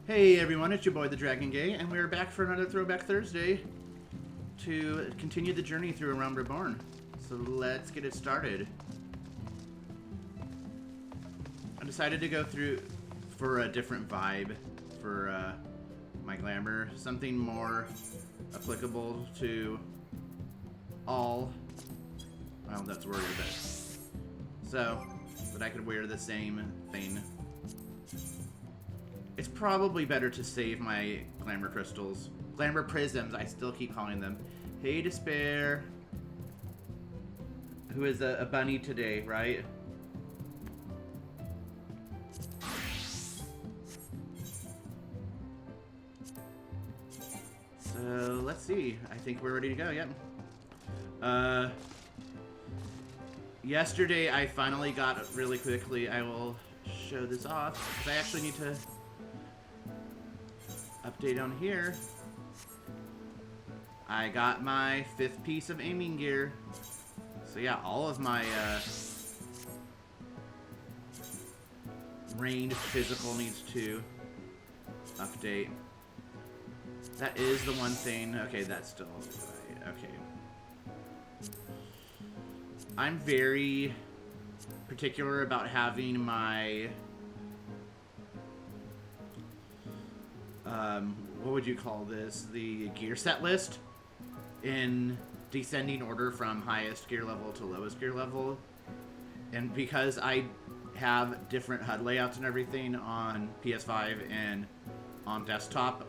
Hey everyone, it's your boy the Dragon Gay, and we're back for another Throwback Thursday to continue the journey through around Reborn. So let's get it started. I decided to go through for a different vibe for my glamour, something more applicable to all. Well, that's worded, but so that I could wear the same thing. It's probably better to save my glamour crystals. Glamour prisms, I still keep calling them. Hey, Despair. Who is a bunny today, right? So, let's see. I think we're ready to go, yep. Yesterday, I finally got, really quickly, I will show this off, because I actually need to update on here. I got my 5th piece of aiming gear. So yeah, all of my ranged physical needs to update. That is the one thing. Okay, that's still right. Okay. I'm very particular about having my what would you call this? The gear set list in descending order from highest gear level to lowest gear level. And because I have different HUD layouts and everything on PS5 and on desktop,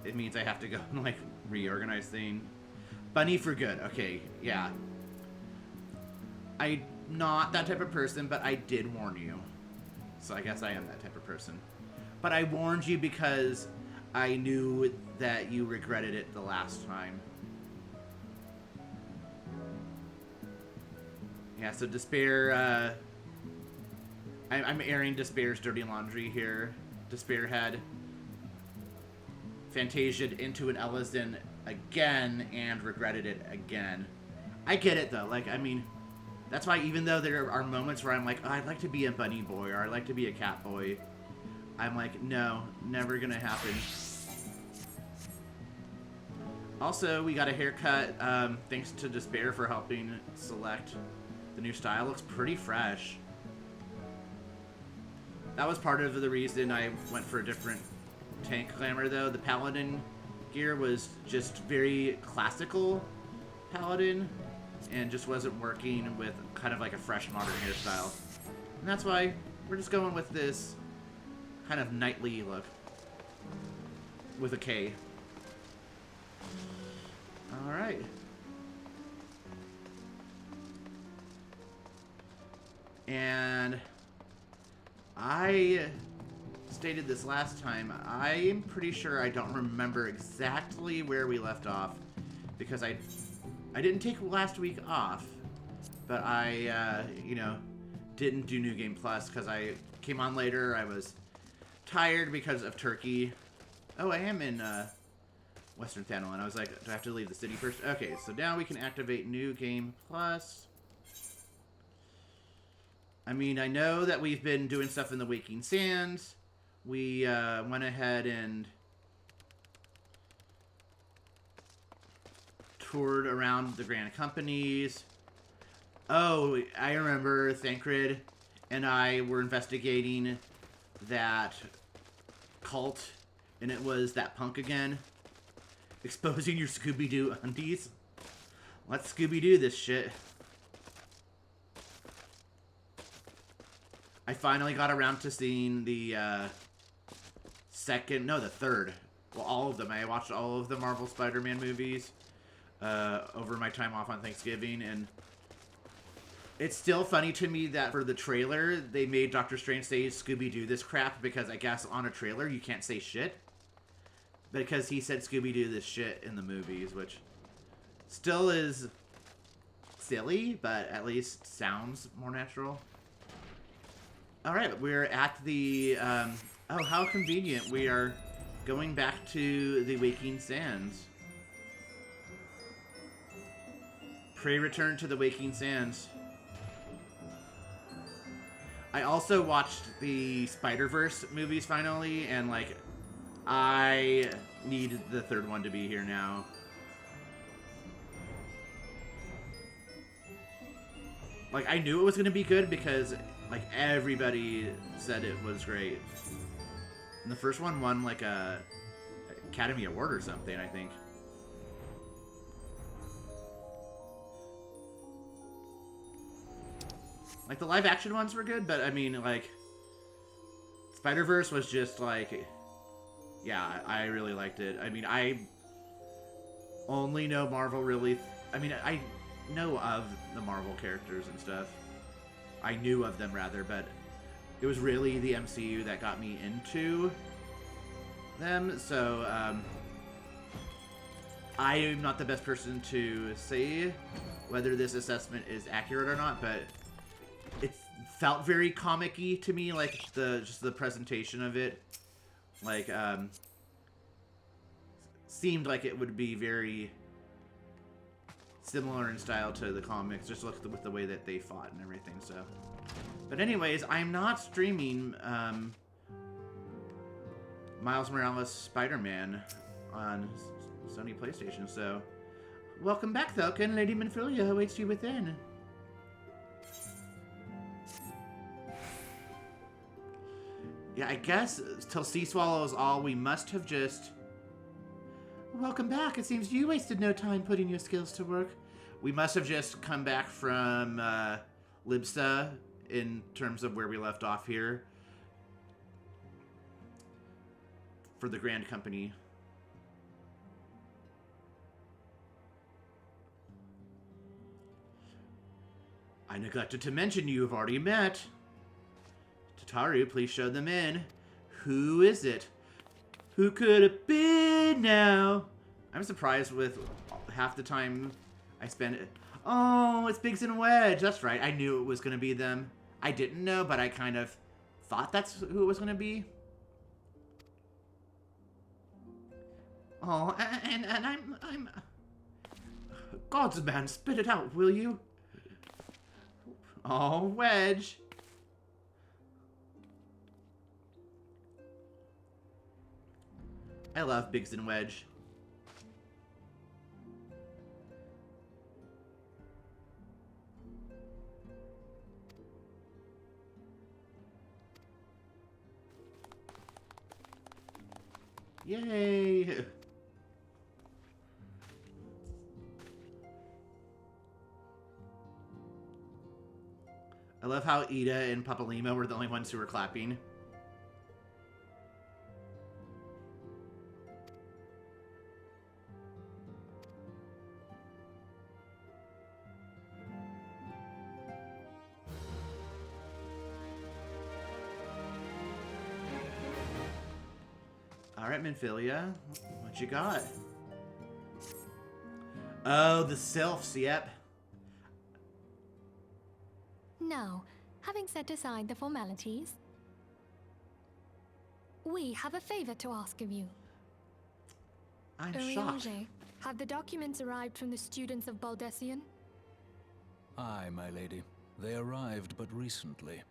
it means I have to go and like reorganize things. Bunny for good. Okay, yeah. I'm not that type of person, but I did warn you. So I guess I am that type of person. But I warned you because I knew that you regretted it the last time. Yeah, so Despair, I'm airing Despair's dirty laundry here. Despair had Fantasia'd into an Ellison again and regretted it again. I get it though, like, I mean, that's why even though there are moments where I'm like, oh, I'd like to be a bunny boy or I'd like to be a cat boy, I'm like, no, never gonna happen. Also, we got a haircut, thanks to Despair for helping select the new style. Looks pretty fresh. That was part of the reason I went for a different tank glamour though. The Paladin gear was just very classical Paladin and just wasn't working with kind of like a fresh modern hairstyle. And that's why we're just going with this kind of knightly look with a K. Alright. And I stated this last time, I'm pretty sure I don't remember exactly where we left off because I didn't take last week off, but I, you know, didn't do New Game Plus because I came on later. I was tired because of Turkey. Oh, I am in Western Thanalan. I was like, do I have to leave the city first? Okay, so now we can activate New Game Plus. I mean, I know that we've been doing stuff in the Waking Sands. We went ahead and toured around the Grand Companies. Oh, I remember Thancred and I were investigating that cult, and it was that punk again. Exposing your Scooby-Doo undies. Let's Scooby-Doo this shit. I finally got around to seeing the the third. Well, all of them. I watched all of the Marvel Spider-Man movies over my time off on Thanksgiving, and it's still funny to me that for the trailer, they made Doctor Strange say Scooby-Doo this crap because I guess on a trailer you can't say shit. Because he said Scooby-Doo this shit in the movies, which still is silly, but at least sounds more natural. Alright, we're at the, oh, how convenient. We are going back to the Waking Sands. Pray return to the Waking Sands. I also watched the Spider-Verse movies finally, and like I need the third one to be here now. Like, I knew it was going to be good because, like, everybody said it was great. And the first one won, like, a Academy Award or something, I think. Like, the live-action ones were good, but, I mean, like, Spider-Verse was just, like, yeah, I really liked it. I mean, I only know Marvel really... I mean, I know of the Marvel characters and stuff. I knew of them, rather, but it was really the MCU that got me into them, so, I am not the best person to say whether this assessment is accurate or not, but it felt very comic-y to me, like, just the presentation of it. Like, seemed like it would be very similar in style to the comics, just look with the way that they fought and everything, so. But anyways, I'm not streaming, Miles Morales Spider-Man on Sony PlayStation, so. Welcome back, Falcon. Lady Minfilia awaits you within. Yeah, I guess till C swallows all, we must have just... Welcome back. It seems you wasted no time putting your skills to work. We must have just come back from Libsa in terms of where we left off here. For the Grand Company. I neglected to mention you have already met. Tataru, please show them in. Who is it? Who could it be now? I'm surprised with half the time I spend it. Oh, it's Biggs and Wedge. That's right. I knew it was going to be them. I didn't know, but I kind of thought that's who it was going to be. Oh, and I'm... God's man, spit it out, will you? Oh, Wedge. I love Biggs and Wedge. Yay! I love how Ida and Papa Lima were the only ones who were clapping. Alright, Minfilia. What you got? Oh, the sylphs, yep. Now, having set aside the formalities, we have a favor to ask of you. I'm shocked. Have the documents arrived from the students of Baldessian? Aye, my lady. They arrived but recently.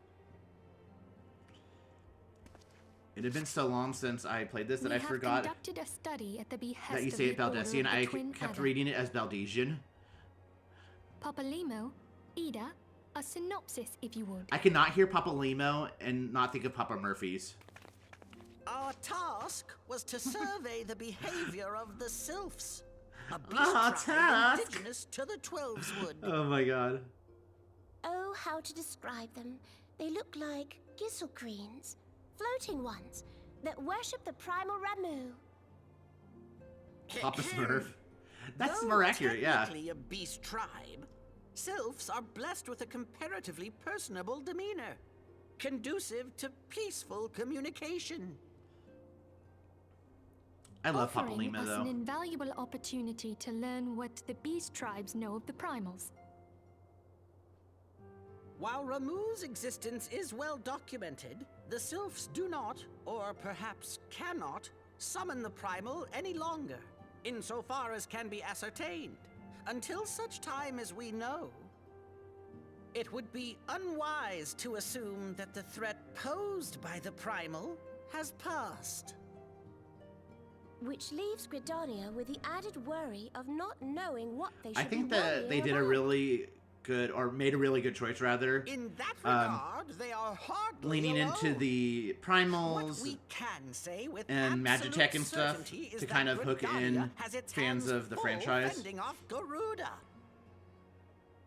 It had been so long since I played this that I forgot conducted a study at the behest that you of say it the Order of Baldessian. the I Twin kept Feather. reading it as Baldesian. Papa Limo, Ida, a synopsis if you would. I cannot hear Papa Limo and not think of Papa Murphy's. Our task was to survey the behavior of the sylphs, a beast Ah, tribe task. indigenous to the Twelveswood. Oh my god. Oh, how to describe them. They look like gisselcreens, floating ones, that worship the primal Ramu. Papa Smurf. That's Though more accurate, yeah. technically a beast tribe, sylphs are blessed with a comparatively personable demeanor, conducive to peaceful communication. I love Papa Offering Lima, us though. an invaluable opportunity to learn what the beast tribes know of the primals. While Ramu's existence is well documented, the sylphs do not, or perhaps cannot, summon the primal any longer, insofar as can be ascertained, until such time as we know. It would be unwise to assume that the threat posed by the primal has passed. which leaves Gridania with the added worry of not knowing what they should I think be that worrying they did a about. really good, or made a really good choice rather, In that regard, they are hardly leaning into alone. the What primals we can say with and absolute Magitech and stuff certainty is to that kind of hook Gridania in has its fans hands of the full franchise. fending off Garuda,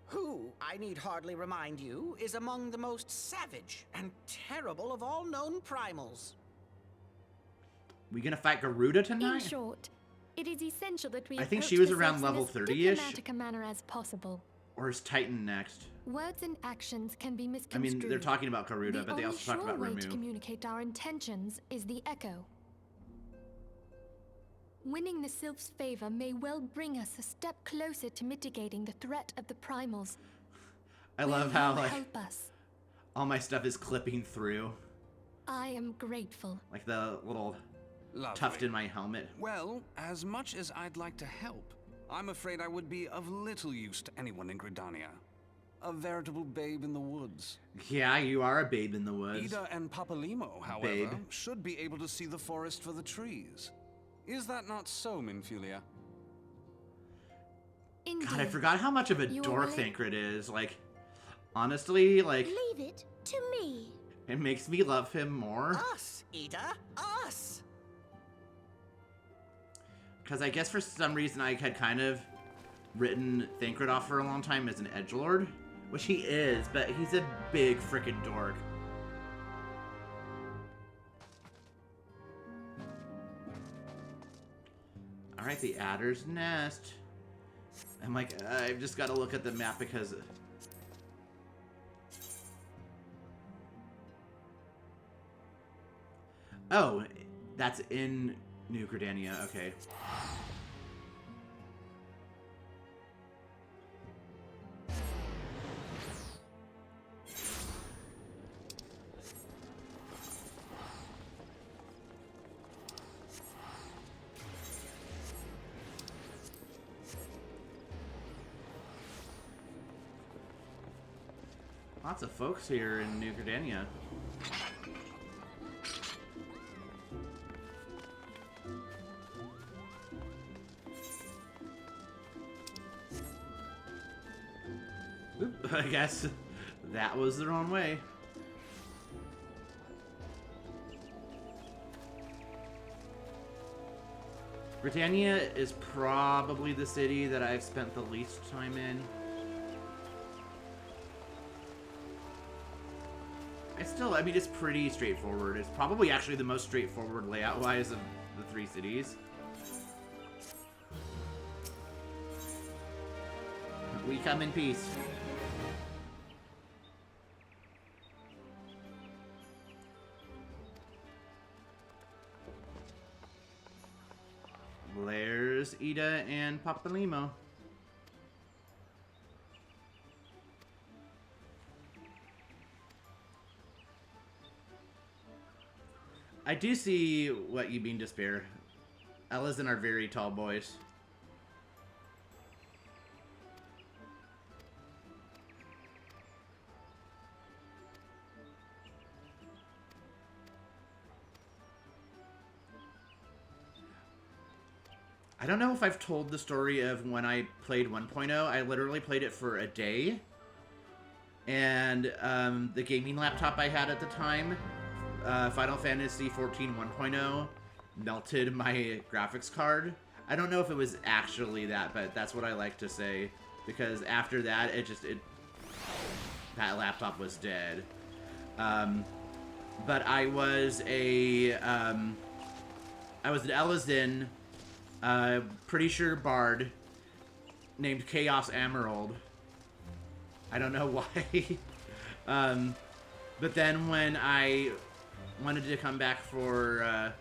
who, I need hardly remind you, is among the most savage and terrible of all known primals. We gonna fight Garuda In tonight? short, it is essential that we I think approach she was the around Sylphs level in as 30-ish. diplomatic a manner as possible. Or is Titan next? Words and actions can be I misconstrued. mean, they're talking about Garuda, The but they only also talk sure about way to Ramu. communicate our intentions is the echo. Winning the Sylph's favor may well bring us a step closer to mitigating the threat of the primals. I Will love how you like help us? all my stuff is clipping through, I am grateful. like the little Lovely. tuft in my helmet. Well, as much as I'd like to help, I'm afraid I would be of little use to anyone in Gridania. A veritable babe in the woods. Yeah, you are a babe in the woods. Ida and Papalimo, however, Babe. should be able to see the forest for the trees. Is that not so, Minfilia? Indeed. God, I forgot how much of a You are dork willing- Thancred is. Like, honestly, like, Leave it to me. it makes me love him more. Us, Ida, us! Because I guess for some reason I had kind of written Thancred off for a long time as an edgelord, which he is, but he's a big frickin' dork. Alright, the Adder's Nest. I'm like, I've just got to look at the map because... Oh, that's in New Gridania, okay. Lots of folks here in New Gridania. Oop, I guess that was the wrong way. Britannia is probably the city that I've spent the least time in. I mean, it's pretty straightforward. It's probably actually the most straightforward layout-wise of the three cities. We come in peace. There's Ida and Papalimo. I do see what you mean, Despair. Ellison are very tall boys. I don't know if I've told the story of when I played 1.0. I literally played it for a day. And the gaming laptop I had at the time, Final Fantasy XIV 1.0, melted my graphics card. I don't know if it was actually that, but that's what I like to say. Because after that, that laptop was dead. But I was an Ellison, pretty sure bard, named Chaos Emerald. I don't know why. But then when I wanted to come back for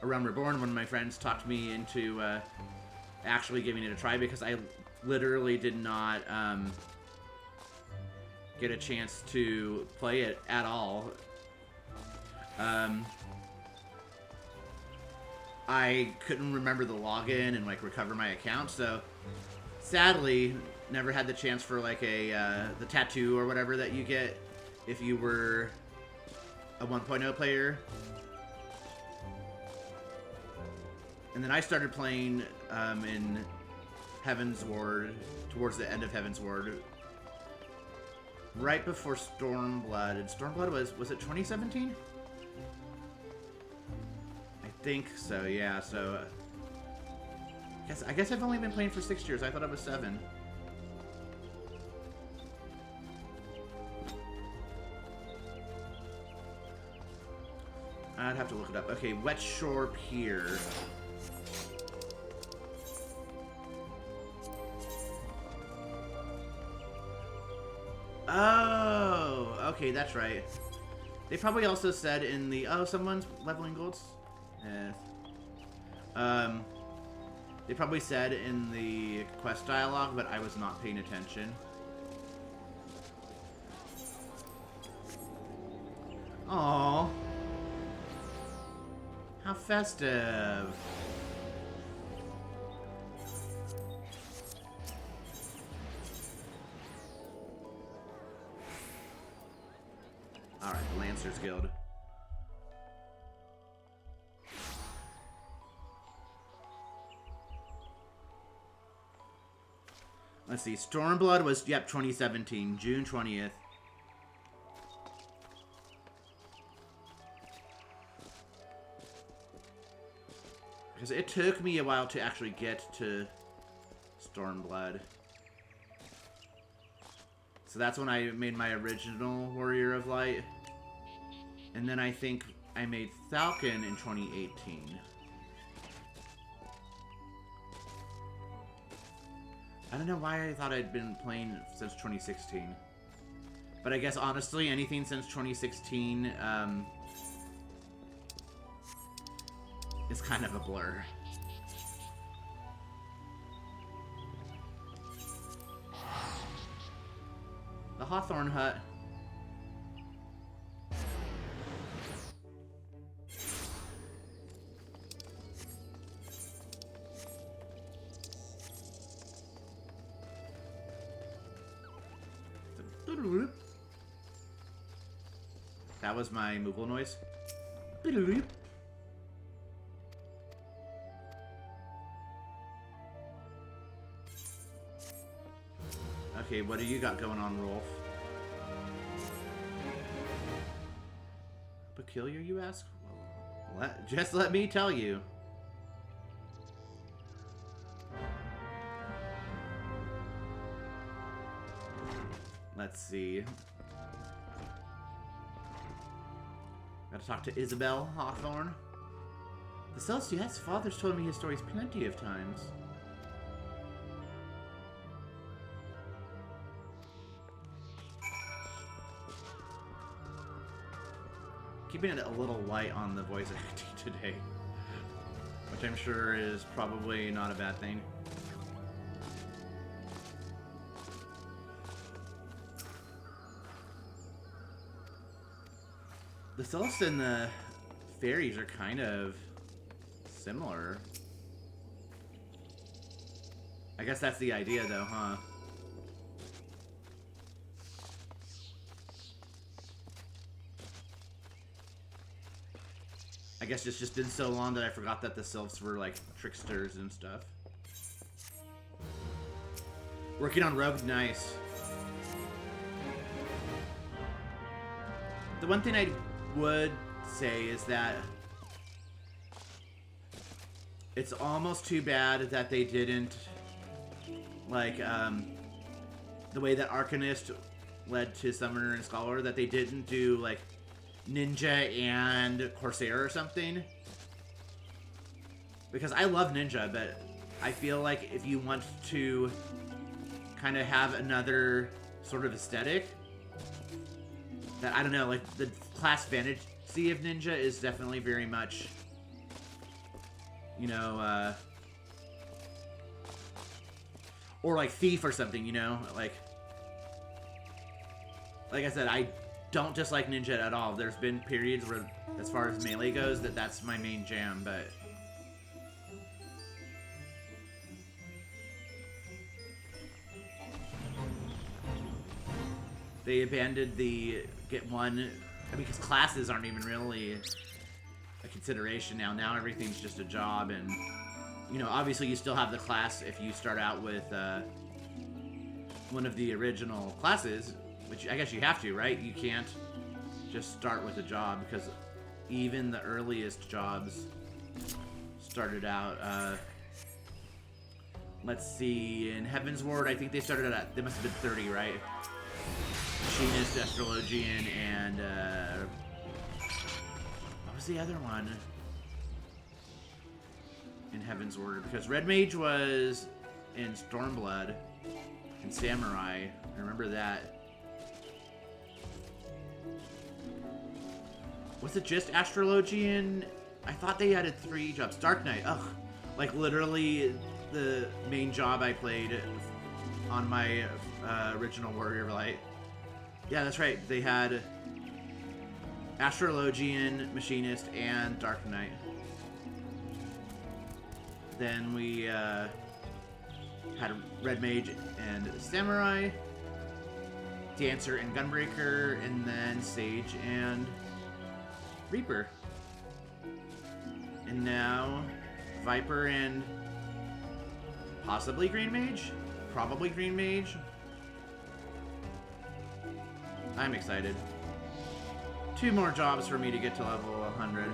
around Reborn, one of my friends talked me into actually giving it a try because I literally did not get a chance to play it at all. I couldn't remember the login and like recover my account, so sadly never had the chance for like the tattoo or whatever that you get if you were a 1.0 player. And then I started playing in Heaven's Ward, towards the end of Heaven's Ward, right before Stormblood. And Stormblood was it 2017? I think so, yeah. So I guess I've only been playing for 6 years. I thought it was 7. I'd have to look it up. Okay, Wet Shore Pier. Oh, okay, that's right. They probably also said in the... Oh, someone's leveling golds? They probably said in the quest dialogue, but I was not paying attention. Aww. How festive. Alright, the Lancers Guild. Let's see, Stormblood was, yep, 2017, June 20th. Because it took me a while to actually get to Stormblood. So that's when I made my original Warrior of Light. And then I think I made Falcon in 2018. I don't know why I thought I'd been playing since 2016. But I guess, honestly, anything since 2016, is kind of a blur. The Hawthorne Hut. That was my Moogle noise. Okay, what do you got going on, Rolf? Peculiar, you ask? Well, just let me tell you. Let's see. Gotta talk to Isabel Hawthorne. The Celestia's father's told me his stories plenty of times. Keeping it a little light on the voice acting today, which I'm sure is probably not a bad thing. The Celeste and the fairies are kind of similar. I guess that's the idea, though, huh? I guess it's just been so long that I forgot that the sylphs were, like, tricksters and stuff. Working on Rogue, nice. The one thing I would say is that it's almost too bad that they didn't, like, the way that Arcanist led to Summoner and Scholar, that they didn't do, like, Ninja and Corsair or something. Because I love Ninja, but I feel like if you want to kind of have another sort of aesthetic, that, I don't know, like, the class fantasy of Ninja is definitely very much, you know, or like Thief or something, you know, like I said, I don't dislike Ninja at all. There's been periods where, as far as melee goes, that's my main jam, but they abandoned the get one, I mean, because classes aren't even really a consideration now. Now everything's just a job, and you know, obviously you still have the class if you start out with one of the original classes, which I guess you have to, right? You can't just start with a job, because even the earliest jobs started out, let's see, in Heaven's Ward, I think they started at, they must have been 30, right? Machinist, Astrologian, and, what was the other one in Heaven's Ward? Because Red Mage was in Stormblood and Samurai. I remember that. Was it just Astrologian? I thought they added 3 jobs. Dark Knight, ugh. Like, literally, the main job I played on my original Warrior Light. Yeah, that's right. They had Astrologian, Machinist, and Dark Knight. Then we had Red Mage and Samurai, Dancer and Gunbreaker, and then Sage and Reaper. And now Viper and possibly Green Mage? Probably Green Mage. I'm excited. 2 more jobs for me to get to level 100.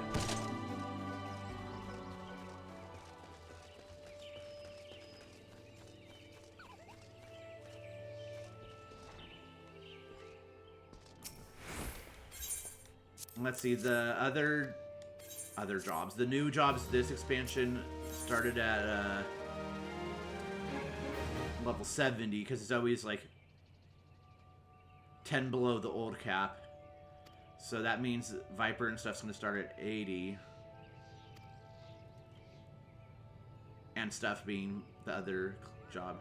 Let's see, the other jobs. The new jobs this expansion started at level 70, because it's always like 10 below the old cap. So that means Viper and stuff's going to start at 80. And stuff being the other job.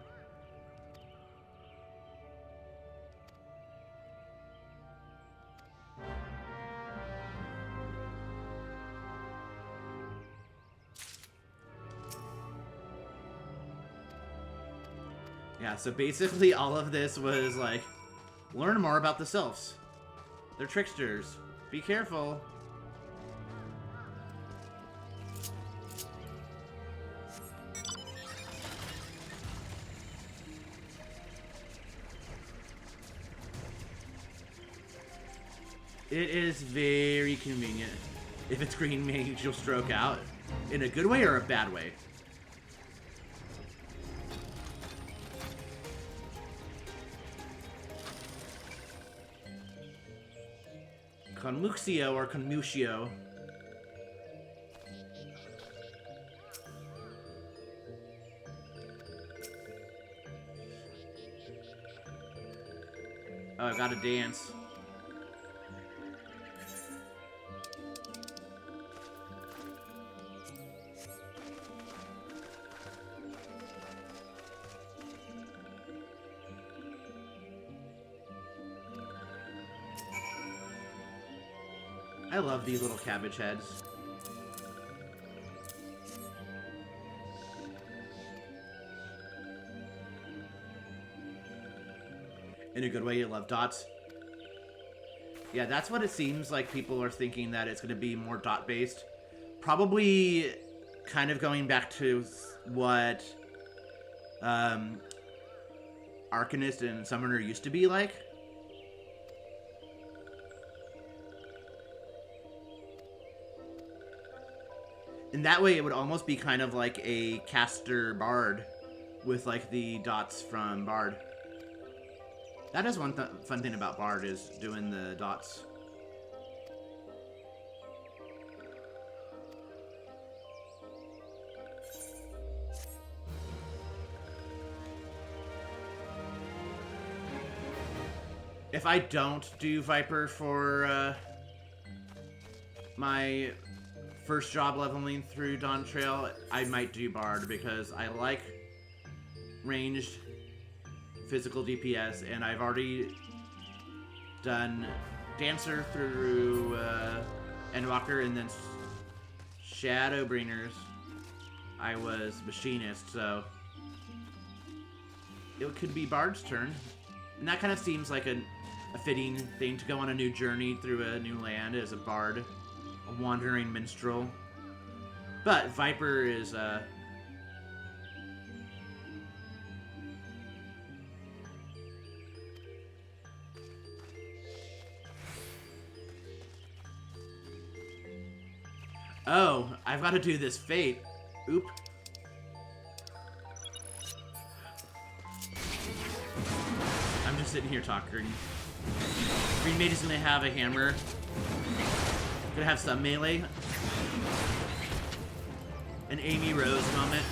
Yeah, so basically all of this was like, learn more about the Sylphs. They're tricksters. Be careful. It is very convenient. If it's Green Mage, you'll stroke out. In a good way or a bad way? Conmuxio or Conmutio. Oh, I gotta dance. I love these little cabbage heads. In a good way, you love dots. Yeah, that's what it seems like people are thinking, that it's going to be more dot-based. Probably kind of going back to what Arcanist and Summoner used to be like. In that way, it would almost be kind of like a caster Bard with like the dots from Bard. That is one fun thing about Bard, is doing the dots. If I don't do Viper for my first job leveling through Dawn Trail, I might do Bard, because I like ranged physical DPS, and I've already done Dancer through Endwalker, and then Shadowbringers I was Machinist, so it could be Bard's turn. And that kind of seems like a fitting thing to go on a new journey through a new land as a Bard, a wandering minstrel. But Viper is Oh, I've got to do this fate. Oop. I'm just sitting here talking. Green Mage is gonna have a hammer. Gonna have some melee. An Amy Rose moment.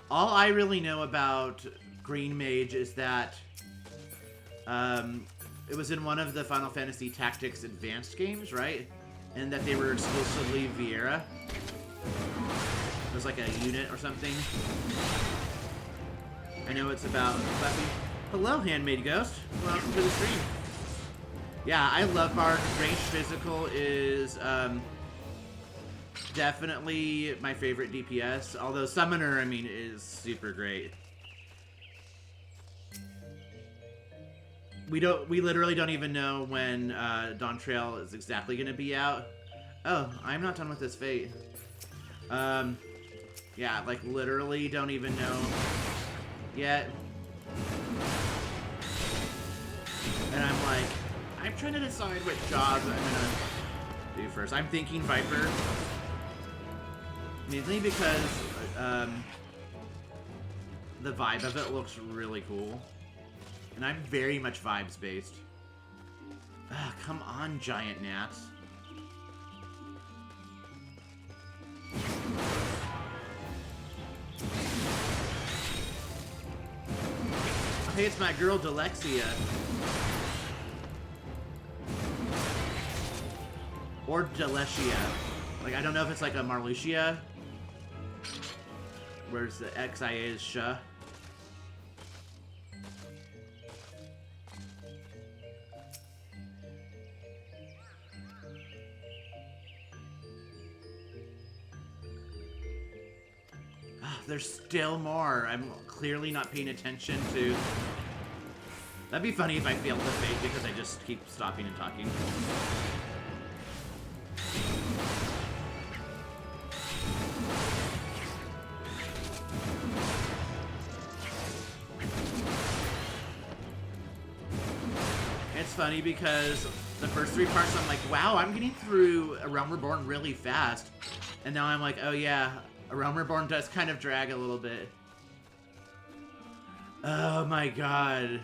All I really know about Green Mage is that it was in one of the Final Fantasy Tactics Advanced games, right? And that they were exclusively Vieira. It was like a unit or something. I know it's about Buffy. Hello, Handmade Ghost. Welcome to the stream. Yeah, I love Bard. Range Physical is definitely my favorite DPS. Although Summoner, I mean, is super great. We literally don't even know when Dawn Trail is exactly going to be out. Oh, I'm not done with this fate. Yeah, like literally don't even know yet. And I'm like, I'm trying to decide which jobs I'm gonna do first. I'm thinking Viper. Mainly because the vibe of it looks really cool. And I'm very much vibes based. Ah, come on, giant gnats. Hey, it's my girl Delexia. Or Delecia. Like, I don't know if it's like a Marluxia. Where's the XIV Sha? There's still more. I'm clearly not paying attention to... That'd be funny if I failed the fate because I just keep stopping and talking. It's funny because the first 3 parts I'm like, wow, I'm getting through A Realm Reborn really fast. And now I'm like, oh yeah, A Realm Reborn does kind of drag a little bit. Oh my god.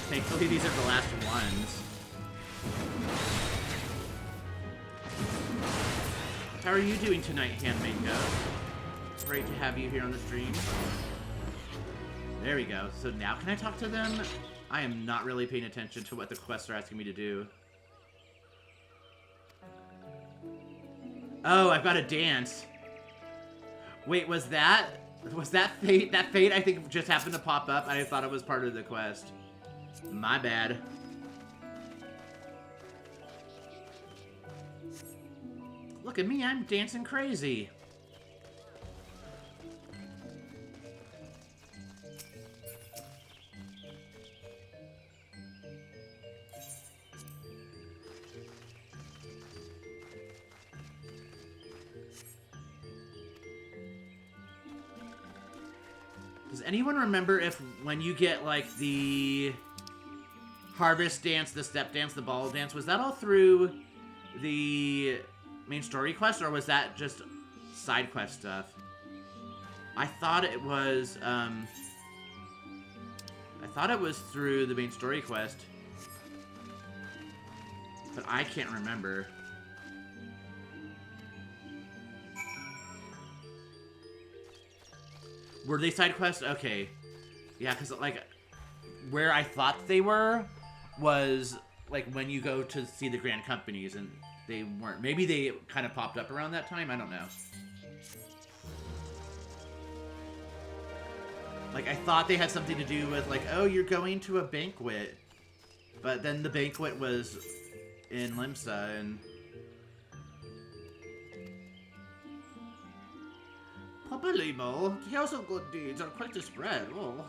Thankfully these are the last ones. How are you doing tonight, Handmade Ghost? Great to have you here on the stream. There we go. So now can I talk to them? I am not really paying attention to what the quests are asking me to do. Oh, I've got to dance. Wait, was that fate? That fate I think just happened to pop up. I thought it was part of the quest. My bad. Look at me, I'm dancing crazy. Does anyone remember if when you get like the harvest dance, the step dance, the ball dance, was that all through the main story quest or was that just side quest stuff? I thought it was through the main story quest, but I can't remember. Were they side quests? Okay. Yeah, because, like, where I thought they were was, like, when you go to see the Grand Companies, and they weren't. Maybe they kind of popped up around that time? I don't know. Like, I thought they had something to do with, like, oh, you're going to a banquet. But then the banquet was in Limsa, and... Papa Limo, here's some good deeds are quite to spread. Oh.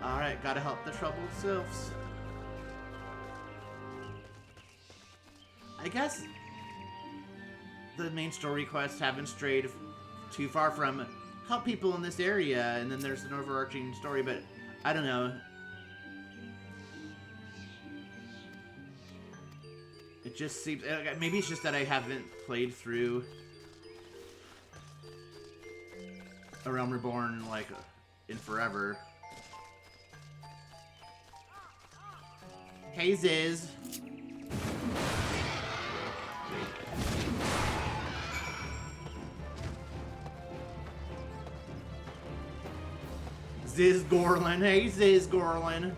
Alright, gotta help the troubled sylphs. I guess... the main story quests haven't strayed too far from help people in this area, and then there's an overarching story, but I don't know. It just seems... maybe it's just that I haven't played through A Realm Reborn, like, in forever. Hey, Ziz. Ziz Gorlin. Hey, Ziz Gorlin.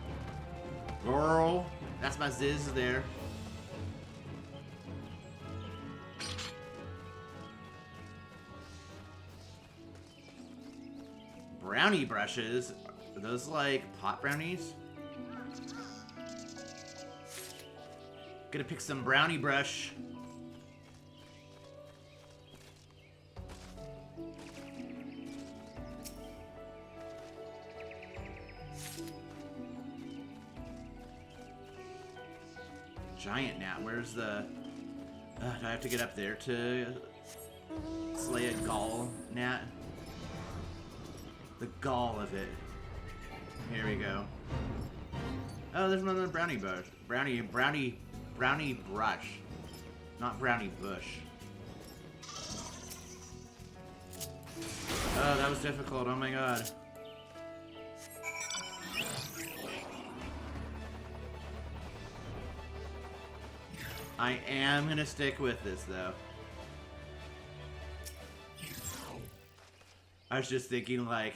Girl. That's my Ziz there. Brownie brushes. Are those like pot brownies? Gonna pick some brownie brush. Giant gnat. Where's the... do I have to get up there to slay a gall gnat? The gall of it. Here we go. Oh, there's another brownie bush. Brownie brush. Not brownie bush. Oh, that was difficult. Oh my god. I am gonna stick with this, though. I was just thinking, like,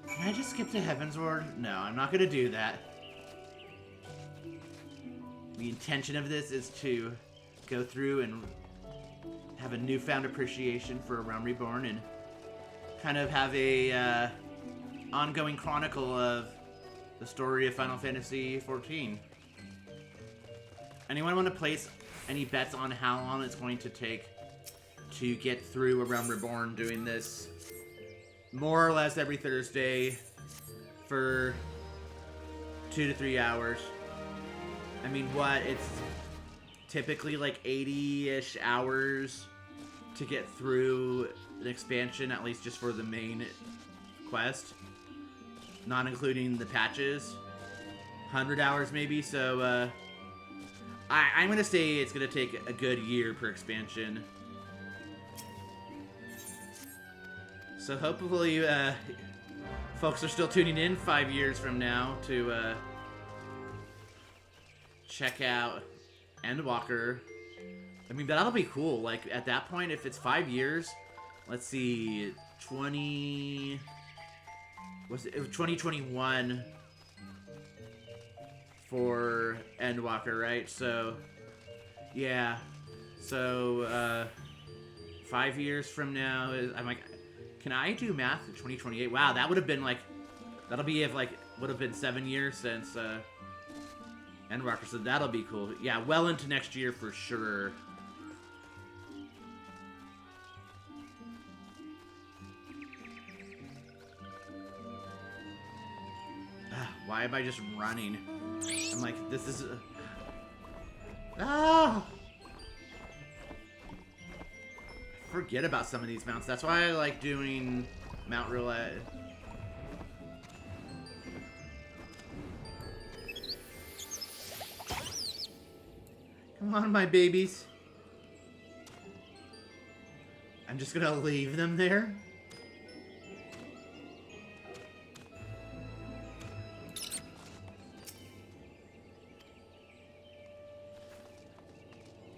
can I just skip to Heaven's Ward? No, I'm not gonna do that. The intention of this is to go through and have a newfound appreciation for A Realm Reborn and kind of have a ongoing chronicle of the story of Final Fantasy XIV. Anyone want to place any bets on how long it's going to take to get through A Realm Reborn doing this more or less every Thursday for 2 to 3 hours? I mean, what? It's typically like 80-ish hours to get through an expansion, at least just for the main quest. Not including the patches. 100 hours maybe, so I'm gonna say it's gonna take a good year per expansion. So hopefully, folks are still tuning in 5 years from now to check out Endwalker. I mean, that'll be cool. Like, at that point, if it's 5 years, let's see, 2021 for Endwalker, right? So, yeah. So, 5 years from now, I'm like, can I do math in 2028? Wow, that would have been like, that'll be if like, would have been 7 years since Endwalker, so that'll be cool. Yeah, well into next year for sure. Why am I just running? I'm like, this is... Ah! Forget about some of these mounts. That's why I like doing Mount Roulette. Come on, my babies. I'm just gonna leave them there.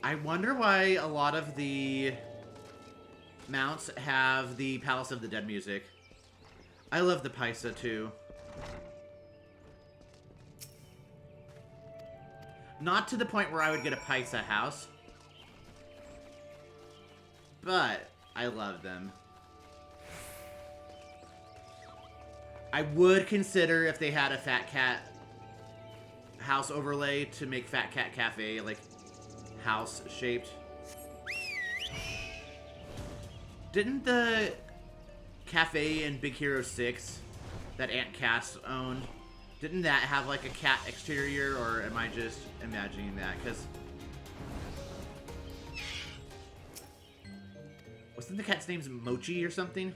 I wonder why a lot of the mounts have the Palace of the Dead music. I love the Paisa too. Not to the point where I would get a Paisa house, but I love them. I would consider if they had a Fat Cat house overlay to make Fat Cat Cafe like house shaped. Didn't the cafe in Big Hero 6 that Aunt Cass owned, didn't that have like a cat exterior, or am I just imagining that? Because Wasn't the cat's name's Mochi or something?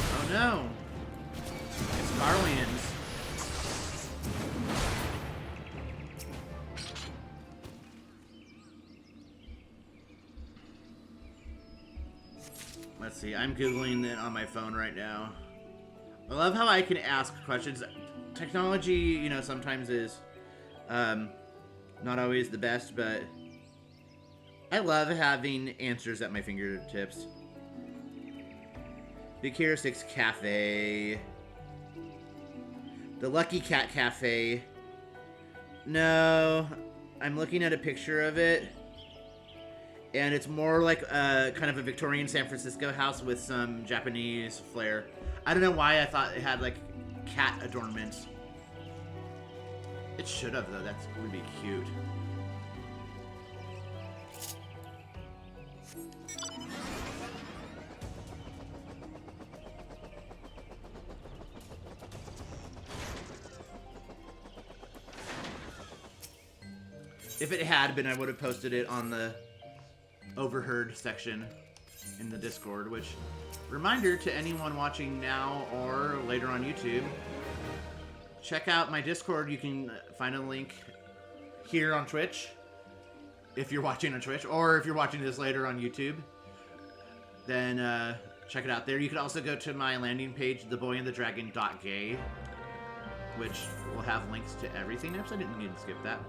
Oh no! It's Garlands. Let's see, I'm Googling it on my phone right now. I love how I can ask questions. Technology, you know, sometimes is not always the best, but I love having answers at my fingertips. Big Hero 6 Cafe. The Lucky Cat Cafe. No, I'm looking at a picture of it. And it's more like kind of a Victorian San Francisco house with some Japanese flair. I don't know why I thought it had like cat adornments. It should have though, that would be cute. If it had been, I would have posted it on the overheard section in the Discord, which, reminder to anyone watching now or later on YouTube, check out my Discord. You can find a link here on Twitch if you're watching on Twitch, or if you're watching this later on YouTube, then check it out there. You can also go to my landing page, theboyandthedragon.gay, which will have links to everything. Oops, I didn't need to skip that.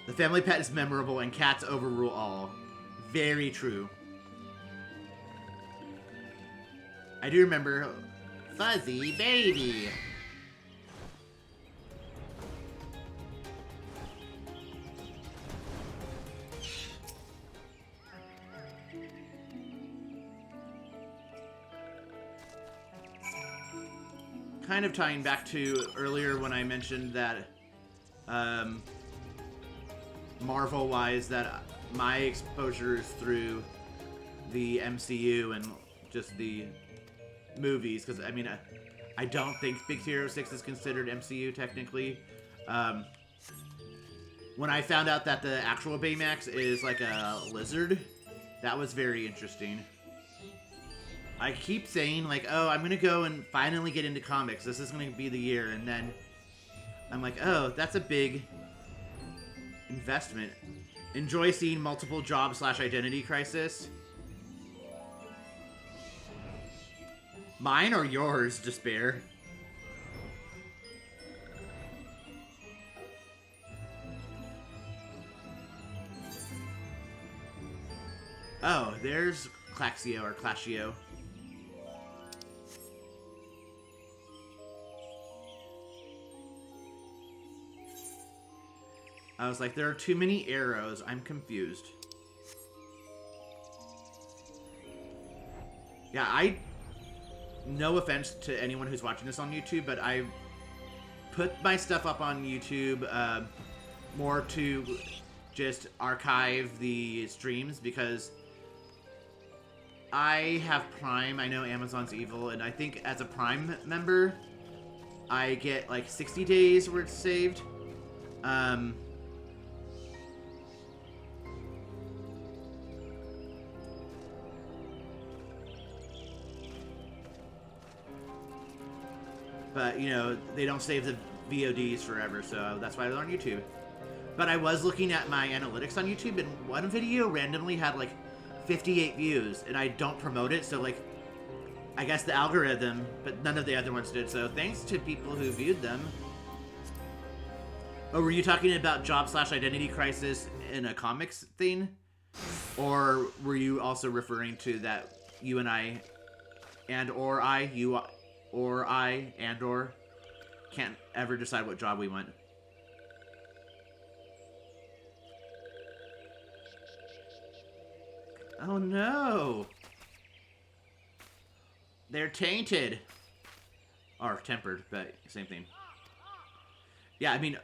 The family pet is memorable and cats overrule all. Very true. I do remember Fuzzy Baby. Kind of tying back to earlier when I mentioned that Marvel-wise, that my exposure is through the MCU and just the movies, because I mean, I don't think Big Hero 6 is considered MCU technically. When I found out that the actual Baymax is like a lizard, that was very interesting. I keep saying like, oh, I'm gonna go and finally get into comics. This is gonna be the year, and then I'm like, oh, that's a big investment. Enjoy seeing multiple job/identity crisis. Mine or yours, Despair? Oh, there's Claxio or Clashio. I was like, there are too many arrows. I'm confused. Yeah, no offense to anyone who's watching this on YouTube, but I put my stuff up on YouTube more to just archive the streams because I have Prime. I know Amazon's evil, and I think as a Prime member, I get like 60 days where it's saved. But, you know, they don't save the VODs forever, so that's why they're on YouTube. But I was looking at my analytics on YouTube, and one video randomly had, like, 58 views, and I don't promote it, so, like, I guess the algorithm, but none of the other ones did, so thanks to people who viewed them. Oh, were you talking about job/identity crisis in a comics thing? Or were you also referring to that you and I, or can't ever decide what job we want? Oh no! They're tainted! Or tempered, but same thing. yeah, I mean,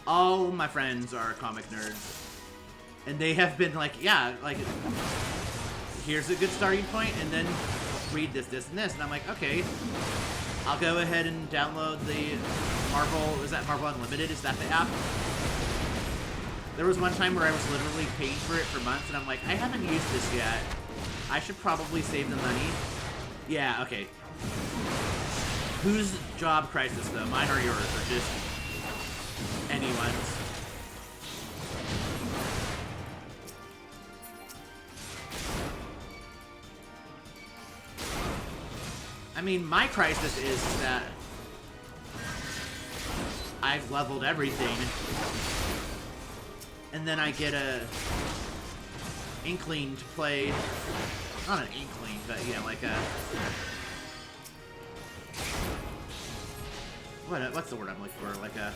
all my friends are comic nerds, and they have been like, yeah, like, here's a good starting point, and then read this, this, and this, and I'm like, okay, I'll go ahead and download the Marvel, is that Marvel Unlimited? Is that the app? There was one time where I was literally paying for it for months, and I'm like, I haven't used this yet. I should probably save the money. Yeah, okay. Whose job crisis, though? Mine or yours, or just anyone's? I mean, my crisis is that I've leveled everything, and then I get a inkling to play, not an inkling, but, you know, like a, what's the word I'm looking for? Like a,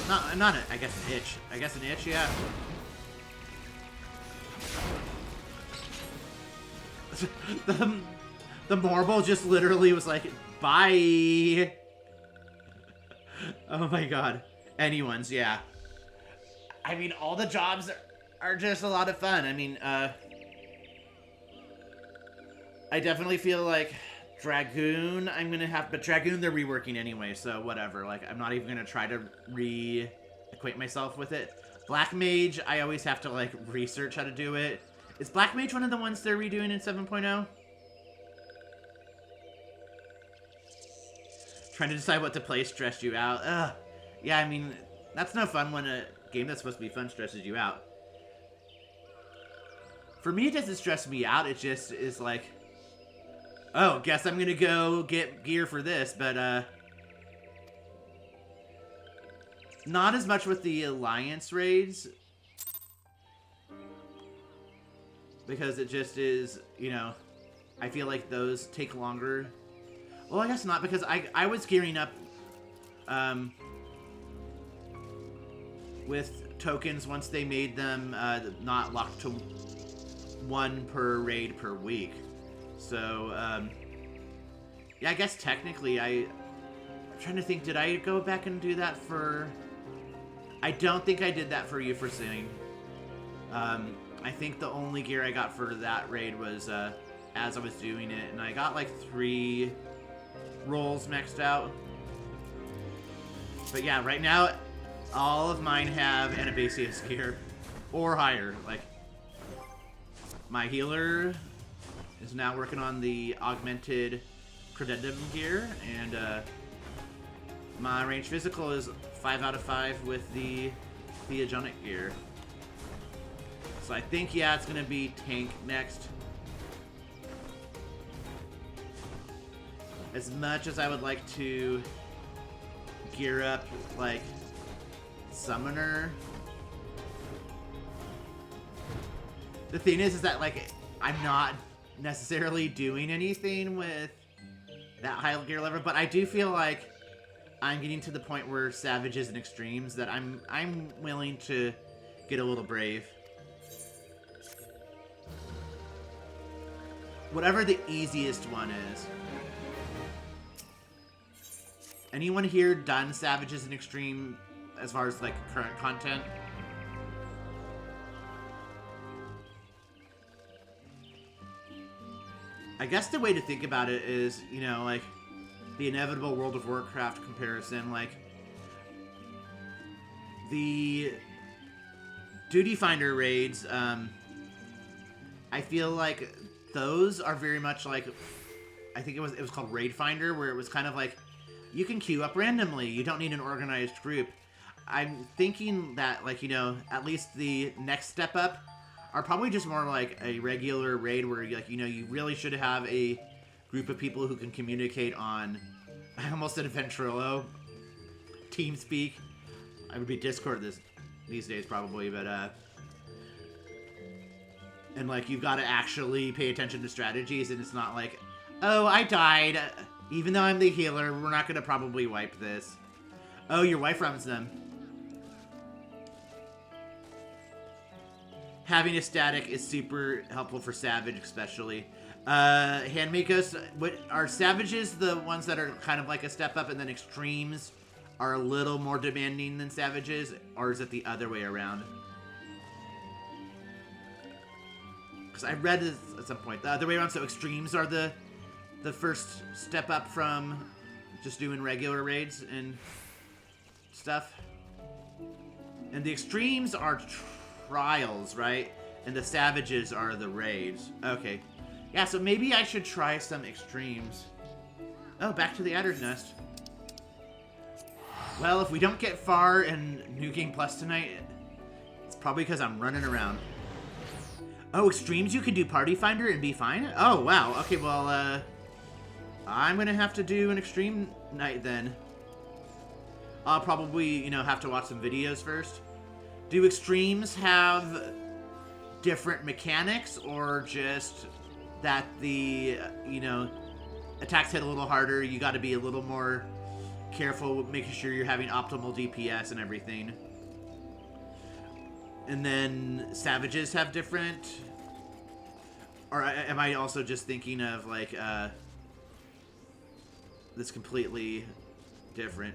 not a, I guess an itch. I guess an itch, yeah. The marble just literally was like, bye. Oh my god. Anyone's, yeah. I mean, all the jobs are just a lot of fun. I mean, I definitely feel like Dragoon, I'm gonna have, but Dragoon they're reworking anyway, so whatever. Like, I'm not even gonna try to reacquaint myself with it. Black Mage, I always have to, like, research how to do it. Is Black Mage one of the ones they're redoing in 7.0? Trying to decide what to play stressed you out. Ugh. Yeah, I mean, that's no fun when a game that's supposed to be fun stresses you out. For me, it doesn't stress me out. It just is like, oh, guess I'm gonna go get gear for this, but, not as much with the Alliance raids. Because it just is, you know, I feel like those take longer. Well, I guess not, because I was gearing up with tokens once they made them not locked to 1 per raid per week. So, yeah, I guess technically I'm trying to think, did I go back and do that for... I don't think I did that for you for Sing. I think the only gear I got for that raid was as I was doing it, and I got like 3 rolls maxed out. But yeah, right now, all of mine have Anabasis gear, or higher. Like, my healer is now working on the augmented credendum gear, and my range physical is 5 out of 5 with the theogonic gear. So I think, yeah, it's gonna be tank next. As much as I would like to gear up, like, summoner. The thing is that, like, I'm not necessarily doing anything with that high gear level, but I do feel like I'm getting to the point where Savages and Extremes that I'm willing to get a little brave. Whatever the easiest one is. Anyone here done Savages and Extreme as far as, like, current content? I guess the way to think about it is, you know, like, the inevitable World of Warcraft comparison, like, the Duty Finder raids, I feel like those are very much like, I think it was called Raid Finder, where it was kind of like, you can queue up randomly, you don't need an organized group. I'm thinking that, like, you know, at least the next step up are probably just more like a regular raid where, like, you know, you really should have a group of people who can communicate on, I almost said Ventrilo, TeamSpeak. I would be Discord these days probably, but, and, like, you've got to actually pay attention to strategies, and it's not like, oh, I died, even though I'm the healer, we're not going to probably wipe this. Oh, your wife runs them. Having a static is super helpful for Savage, especially. Handmade Ghosts, what are Savages the ones that are kind of like a step up, and then Extremes are a little more demanding than Savages, or is it the other way around? Because I read this at some point the other way around. So Extremes are the first step up from just doing regular raids and stuff, and the Extremes are trials, right? And the Savages are the raids. Okay. Yeah, so maybe I should try some Extremes. Oh, back to the Adder's Nest. Well, if we don't get far in New Game Plus tonight, it's probably because I'm running around. Oh, Extremes, you can do Party Finder and be fine? Oh, wow. Okay, well, I'm gonna have to do an Extreme night then. I'll probably, you know, have to watch some videos first. Do Extremes have different mechanics, or just that the, you know, attacks hit a little harder, you gotta be a little more careful making sure you're having optimal DPS and everything? And then Savages have different, or am I also just thinking of like this completely different?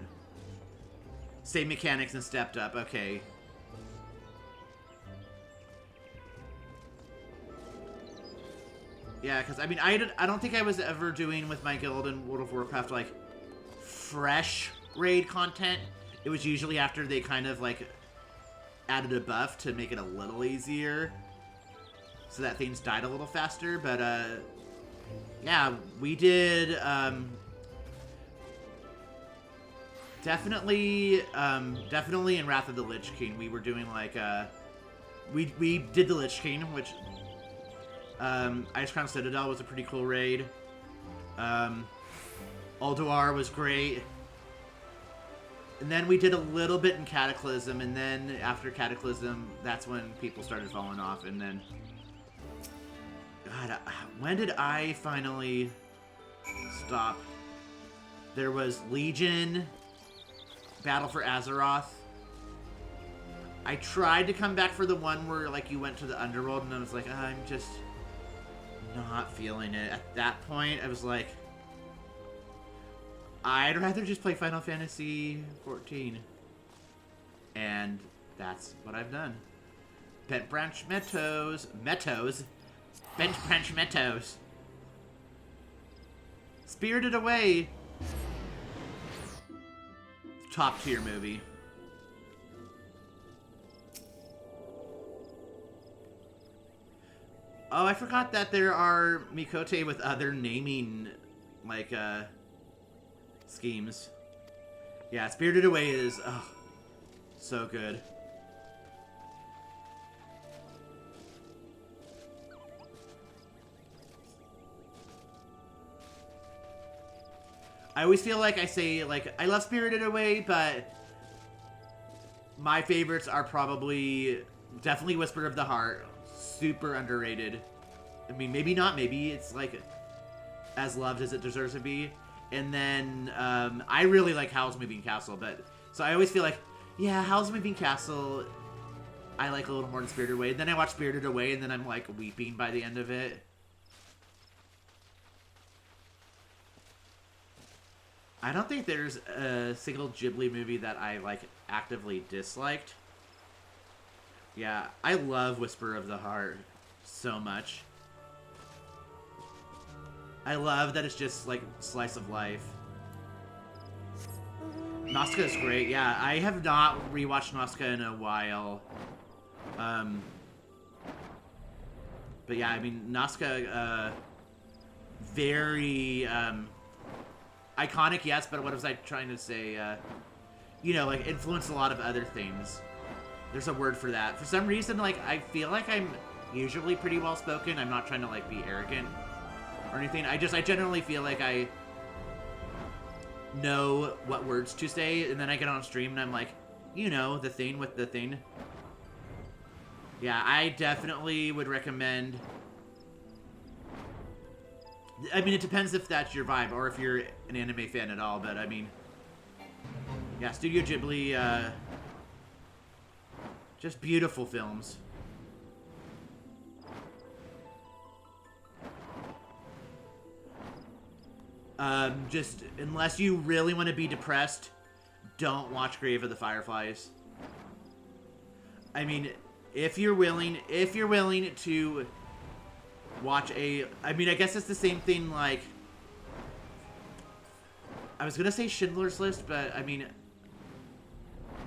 Same mechanics and stepped up. Okay. Yeah, because I mean, I don't think I was ever doing with my guild in World of Warcraft like fresh raid content. It was usually after they kind of like added a buff to make it a little easier, so that things died a little faster. But yeah, we did definitely in Wrath of the Lich King we were doing like we did the Lich King, which Ice Crown Citadel was a pretty cool raid. Ulduar was great. And then we did a little bit in Cataclysm, and then after Cataclysm, that's when people started falling off, and then... God, when did I finally stop? There was Legion, Battle for Azeroth. I tried to come back for the one where, like, you went to the Underworld, and I was like, I'm just not feeling it. At that point, I was like, I'd rather just play Final Fantasy XIV. And that's what I've done. Bent Branch Meadows. Bent Branch Meadows. Spirited Away. Top tier movie. Oh, I forgot that there are Mikote with other naming, like, schemes. Yeah, Spirited Away is, oh, so good. I always feel like I say, like, I love Spirited Away, but my favorites are probably definitely Whisper of the Heart. Super underrated. I mean, maybe not. Maybe it's, like, as loved as it deserves to be. And then, I really like Howl's Moving Castle, but... So I always feel like, yeah, Howl's Moving Castle, I like a little more than Spirited Away. Then I watch Spirited Away, and then I'm, like, weeping by the end of it. I don't think there's a single Ghibli movie that I, like, actively disliked. Yeah, I love Whisper of the Heart so much. I love that it's just, like, slice of life. Nausicaa is great. Yeah, I have not rewatched Nausicaa in a while. But yeah, I mean, Nausicaa, very, iconic, yes, but what was I trying to say? You know, like, influenced a lot of other things. There's a word for that. For some reason, like, I feel like I'm usually pretty well-spoken. I'm not trying to, like, be arrogant or anything. I generally feel like I know what words to say, and then I get on stream and I'm like, you know, the thing with the thing. Yeah, I definitely would recommend... I mean, it depends if that's your vibe, or if you're an anime fan at all, but I mean... Yeah, Studio Ghibli, just beautiful films. Just unless you really want to be depressed, don't watch Grave of the Fireflies. I mean, if you're willing to watch I mean, I guess it's the same thing, like, I was gonna say Schindler's List, but I mean,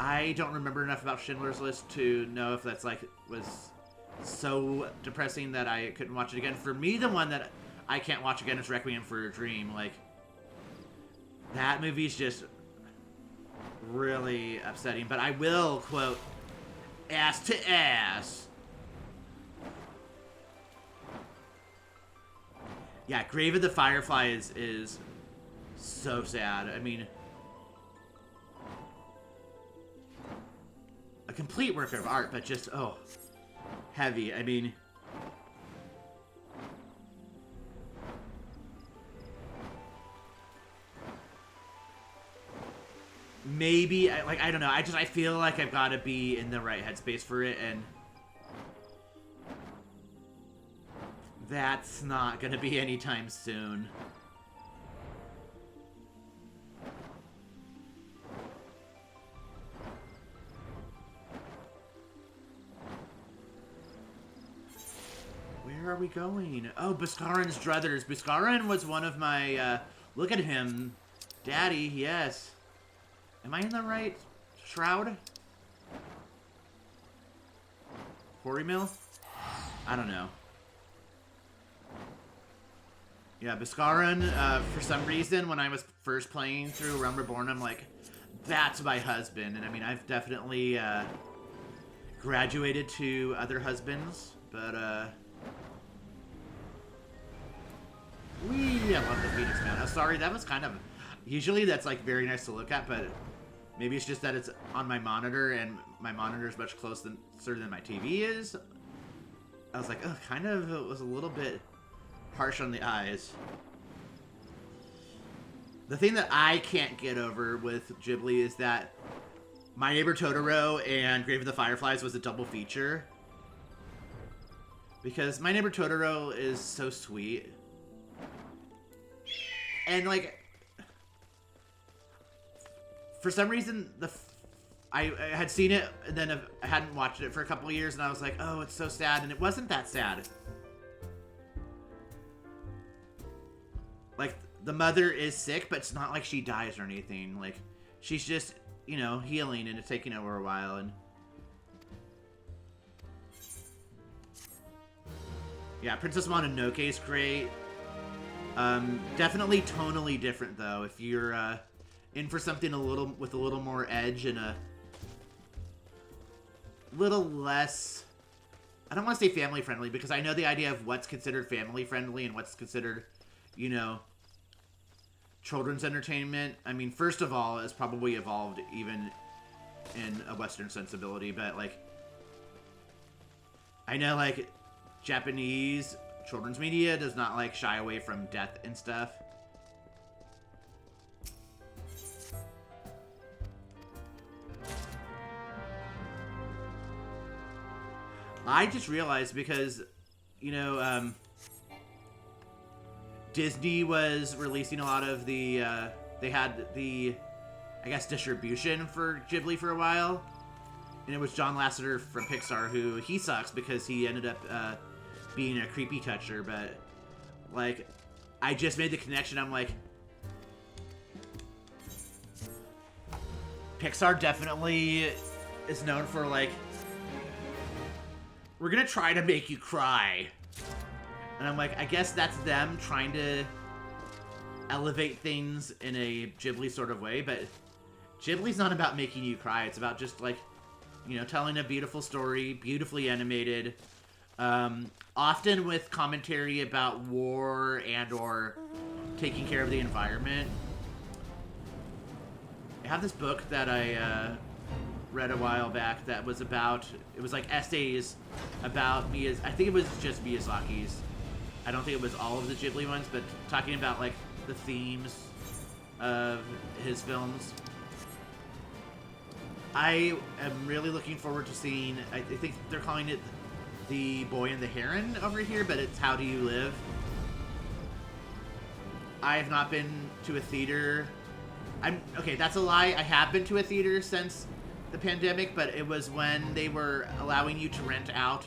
I don't remember enough about Schindler's List to know if that's like was so depressing that I couldn't watch it again. For me, the one that I can't watch again is Requiem for a Dream. Like, that movie's just really upsetting. But I will quote, ass to ass. Yeah, Grave of the Fireflies is so sad. I mean, a complete work of art, but just, oh, heavy. I mean, maybe, I don't know. I feel like I've got to be in the right headspace for it, and that's not going to be anytime soon. Where are we going? Oh, Bhaskaran's druthers. Bhaskaran was one of my, look at him. Daddy, yes. Am I in the right shroud? Quarry Mill? I don't know. Yeah, Bhaskaran, for some reason, when I was first playing through Realm Reborn, I'm like, that's my husband. And I mean, I've definitely, graduated to other husbands, but, I love the Phoenix Mount. Oh, sorry, that was kind of... Usually that's, like, very nice to look at, but maybe it's just that it's on my monitor, and my monitor is much closer than my TV is. I was like, oh, kind of, it was a little bit harsh on the eyes. The thing that I can't get over with Ghibli is that My Neighbor Totoro and Grave of the Fireflies was a double feature. Because My Neighbor Totoro is so sweet. And, like, for some reason, I had seen it, and then I hadn't watched it for a couple of years, and I was like, oh, it's so sad, and it wasn't that sad. Like, the mother is sick, but it's not like she dies or anything. Like, she's just, you know, healing, and it's taking over a while, and... Yeah, Princess Mononoke is great. Definitely tonally different, though. If you're in for something with a little more edge and a little less... I don't want to say family friendly, because I know the idea of what's considered family friendly and what's considered, you know, children's entertainment. I mean, first of all, it's probably evolved even in a Western sensibility, but, like, I know, like, Japanese children's media does not, like, shy away from death and stuff. I just realized because, you know, Disney was releasing a lot of the, they had the, I guess, distribution for Ghibli for a while. And it was John Lasseter from Pixar, who, he sucks because he ended up, being a creepy toucher, but, like, I just made the connection. I'm like, Pixar definitely is known for, like, we're gonna try to make you cry. And I'm like, I guess that's them trying to elevate things in a Ghibli sort of way, but Ghibli's not about making you cry. It's about just, like, you know, telling a beautiful story, beautifully animated, often with commentary about war and or taking care of the environment. I have this book that I read a while back that was about, it was like essays about I think it was just Miyazaki's. I don't think it was all of the Ghibli ones, but talking about, like, the themes of his films. I am really looking forward to seeing, I think they're calling it The Boy and the Heron over here, but it's How Do You Live? I have not been to a theater. Okay, that's a lie. I have been to a theater since the pandemic, but it was when they were allowing you to rent out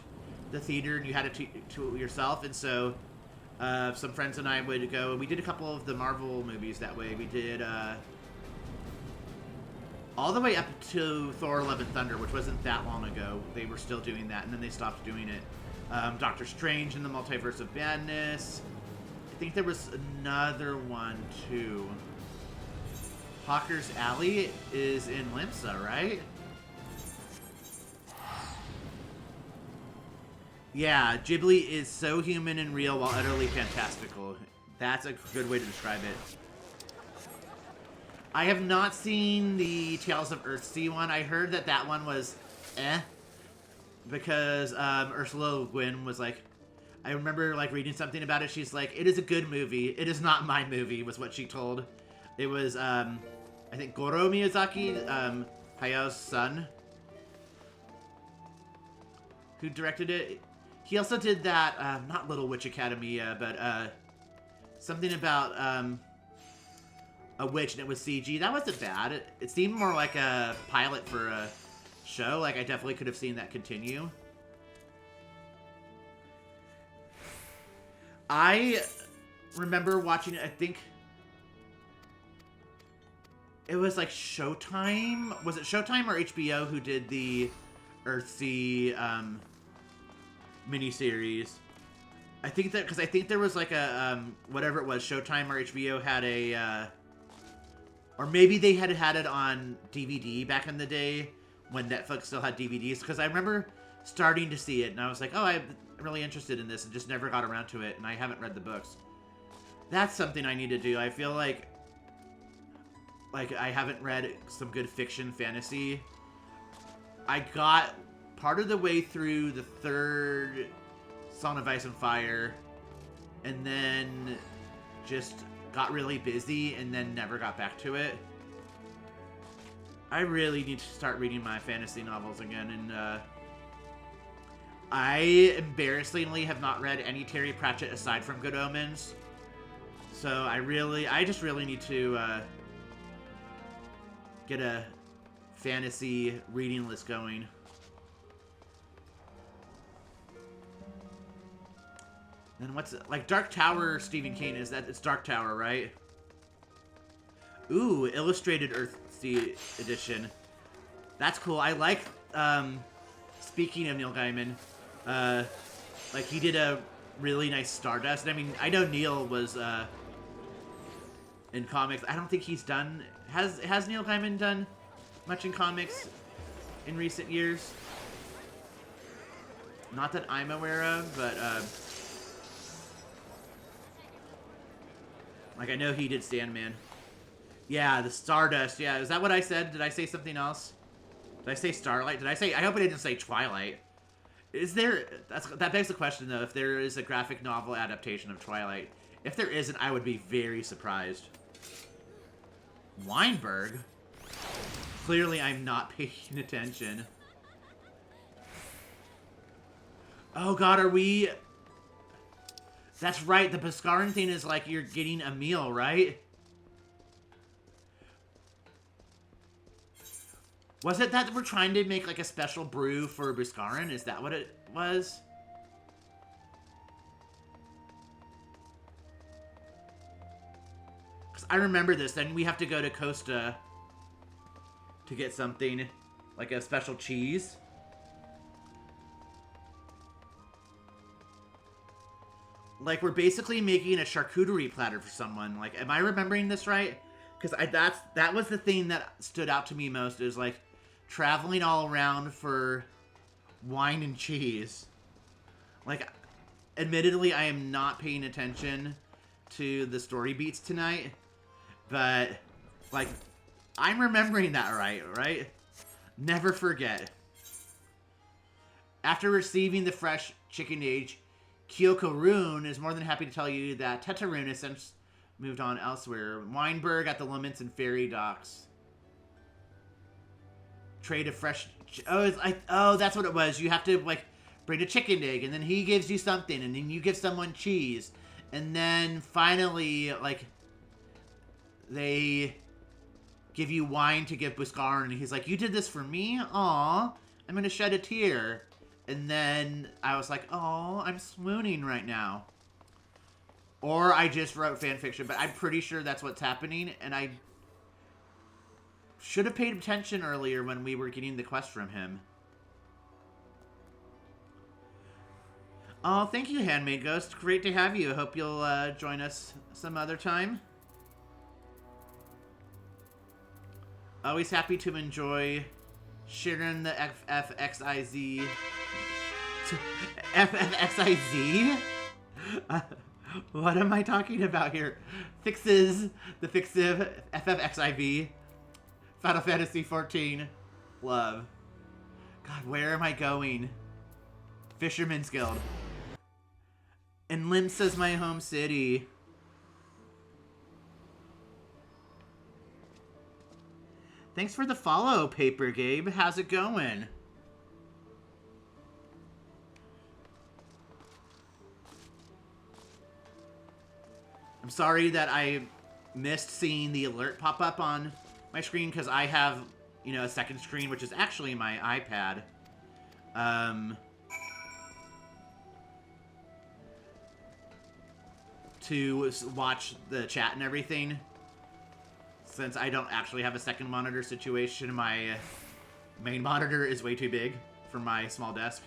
the theater and you had it to yourself. And so some friends and I would go. We did a couple of the Marvel movies that way. We did all the way up to Thor: Love and Thunder, which wasn't that long ago. They were still doing that, and then they stopped doing it. Doctor Strange and the Multiverse of Madness. I think there was another one, too. Hawker's Alley is in Limsa, right? Yeah, Ghibli is so human and real while utterly fantastical. That's a good way to describe it. I have not seen the Tales of Earthsea one. I heard that that one was because Ursula Le Guin was like, I remember like reading something about it. She's like, it is a good movie. It is not my movie, was what she told. It was, I think Goro Miyazaki, Hayao's son, who directed it. He also did that, not Little Witch Academia, but something about a witch, and it was CG. That wasn't bad. It seemed more like a pilot for a show. Like, I definitely could have seen that continue. I remember watching it, I think it was like Showtime. Was it Showtime or HBO who did the Earthsea miniseries? I think that, because I think there was like a, whatever it was, Showtime or HBO had a, or maybe they had it on DVD back in the day when Netflix still had DVDs, because I remember starting to see it and I was like, oh, I'm really interested in this, and just never got around to it, and I haven't read the books. That's something I need to do. I feel like I haven't read some good fiction fantasy. I got part of the way through the third Song of Ice and Fire, and then just got really busy and then never got back to it. I really need to start reading my fantasy novels again, and I embarrassingly have not read any Terry Pratchett aside from Good Omens. So I just really need to get a fantasy reading list going. And what's it? Like Dark Tower, Stephen King, it's Dark Tower, right? Ooh, Illustrated Earthsea edition. That's cool. I like, speaking of Neil Gaiman, like he did a really nice Stardust. I mean, I know Neil was, in comics. I don't think he's done, has Neil Gaiman done much in comics in recent years? Not that I'm aware of, but, like, I know he did Sandman. Yeah, the Stardust. Yeah, is that what I said? Did I say something else? Did I say Starlight? Did I say... I hope I didn't say Twilight. Is there... That begs the question, though, if there is a graphic novel adaptation of Twilight. If there isn't, I would be very surprised. Weinberg? Clearly, I'm not paying attention. Oh, God, are we... That's right, the Bhaskaran thing is like you're getting a meal, right? Was it that we're trying to make like a special brew for Bhaskaran? Is that what it was? Because I remember this, then we have to go to Costa to get something, like a special cheese. Like, we're basically making a charcuterie platter for someone. Like, am I remembering this right? Because that was the thing that stood out to me most, is, like, traveling all around for wine and cheese. Like, admittedly, I am not paying attention to the story beats tonight. But, like, I'm remembering that right? Never forget. After receiving the fresh chicken age, Kyoko Rune is more than happy to tell you that Teta Rune has since moved on elsewhere. Weinberg at the Laments and Ferry docks. Trade a fresh... Oh, that's what it was. You have to, like, bring a chicken egg, and then he gives you something, and then you give someone cheese. And then, finally, like, they give you wine to give Buscar, and he's like, you did this for me? Aw, I'm gonna shed a tear. And then I was like, oh, I'm swooning right now. Or I just wrote fan fiction, but I'm pretty sure that's what's happening, and I should have paid attention earlier when we were getting the quest from him. Oh, thank you, Handmade Ghost. Great to have you. Hope you'll join us some other time. Always happy to enjoy sharing the FFXIZ. FFXIZ? What am I talking about here? Fixes, the Fixiv, FFXIV, Final Fantasy XIV, love. God, where am I going? Fisherman's Guild. And Limsa's my home city. Thanks for the follow, Paper Gabe. How's it going? I'm sorry that I missed seeing the alert pop up on my screen because I have, you know, a second screen, which is actually my iPad. To watch the chat and everything. Since I don't actually have a second monitor situation, my main monitor is way too big for my small desk.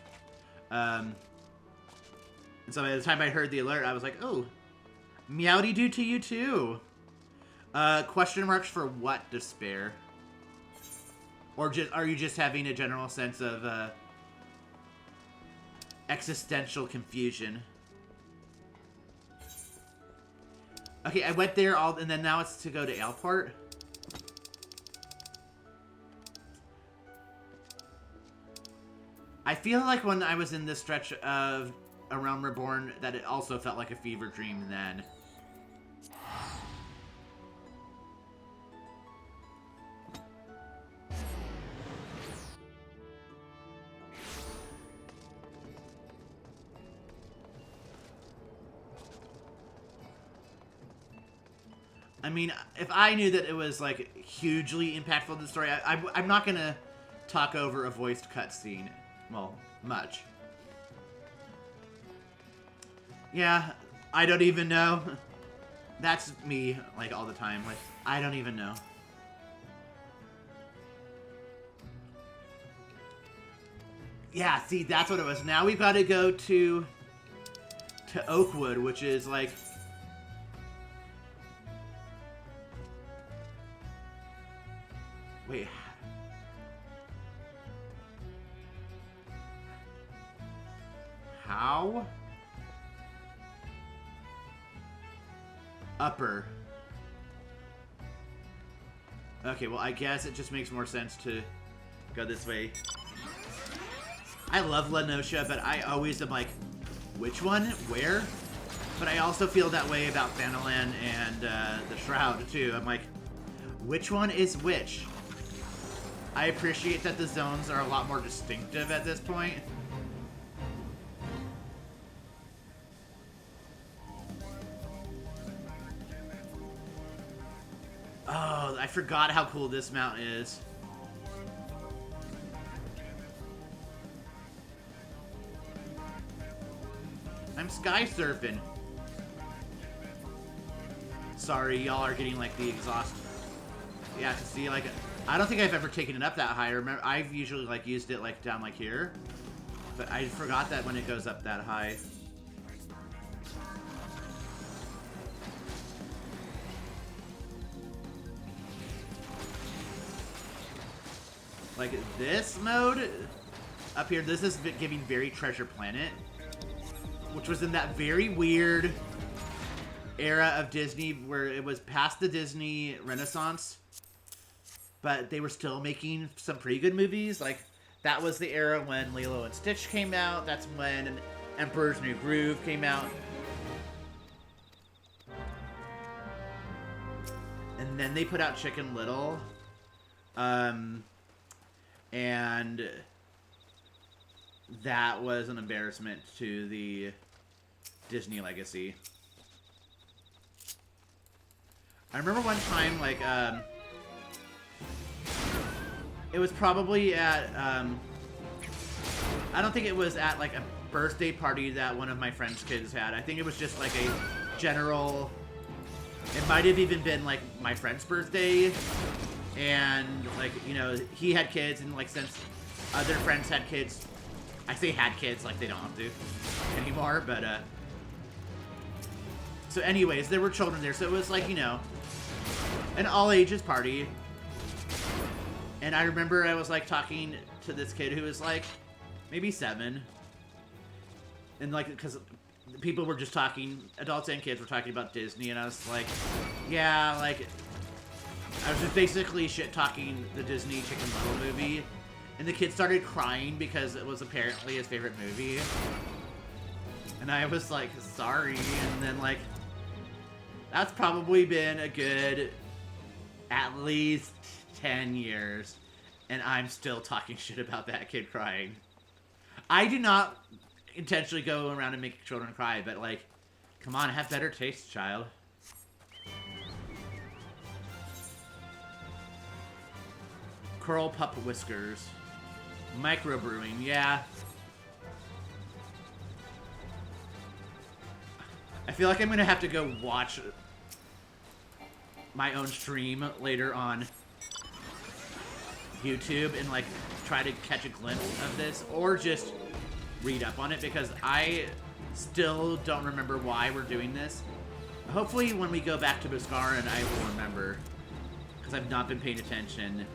And so by the time I heard the alert, I was like, oh, meowdy do to you too. Question marks for what, Despair? Or just are you just having a general sense of existential confusion? Okay, I went there and then now it's to go to Airport. I feel like when I was in this stretch of around Reborn, that it also felt like a fever dream then. I mean, if I knew that it was, like, hugely impactful to the story, I'm not gonna talk over a voiced cutscene. Well, much. Yeah, I don't even know. That's me, like, all the time. Like, I don't even know. Yeah, see, that's what it was. Now we've got to go to Oakwood, which is, like... Wait. How? Upper. Okay, well, I guess it just makes more sense to go this way. I love Lenosha, but I always am like, which one? Where? But I also feel that way about Thanalan and the Shroud, too. I'm like, which one is which? I appreciate that the zones are a lot more distinctive at this point. Oh, I forgot how cool this mount is. I'm sky surfing. Sorry, y'all are getting like the exhaust. Yeah, to see like, I don't think I've ever taken it up that high. Remember, I've usually like used it like down like here, but I forgot that when it goes up that high. Like this mode up here, this is giving very Treasure Planet, which was in that very weird era of Disney where it was past the Disney Renaissance, but they were still making some pretty good movies. Like, that was the era when Lilo and Stitch came out. That's when Emperor's New Groove came out. And then they put out Chicken Little. And that was an embarrassment to the Disney legacy. I remember one time, like, it was probably at, I don't think it was at, like, a birthday party that one of my friend's kids had. I think it was just, like, a general, it might have even been, like, my friend's birthday, and, like, you know, he had kids, and, like, since other friends had kids, I say had kids, like, they don't have to anymore, but, so anyways, there were children there, so it was, like, you know, an all-ages party. And I remember I was, like, talking to this kid who was, like, maybe 7. And, like, because people were just talking, adults and kids were talking about Disney, and I was like, yeah, like, I was just basically shit-talking the Disney Chicken Little movie. And the kid started crying because it was apparently his favorite movie. And I was like, sorry. And then, like, that's probably been a good, at least 10 years. And I'm still talking shit about that kid crying. I do not intentionally go around and make children cry, but, like, come on, have better taste, child. Curl Pup Whiskers. Microbrewing, yeah. I feel like I'm gonna have to go watch my own stream later on YouTube and, like, try to catch a glimpse of this, or just read up on it, because I still don't remember why we're doing this. Hopefully when we go back to Boscarin, I will remember, because I've not been paying attention.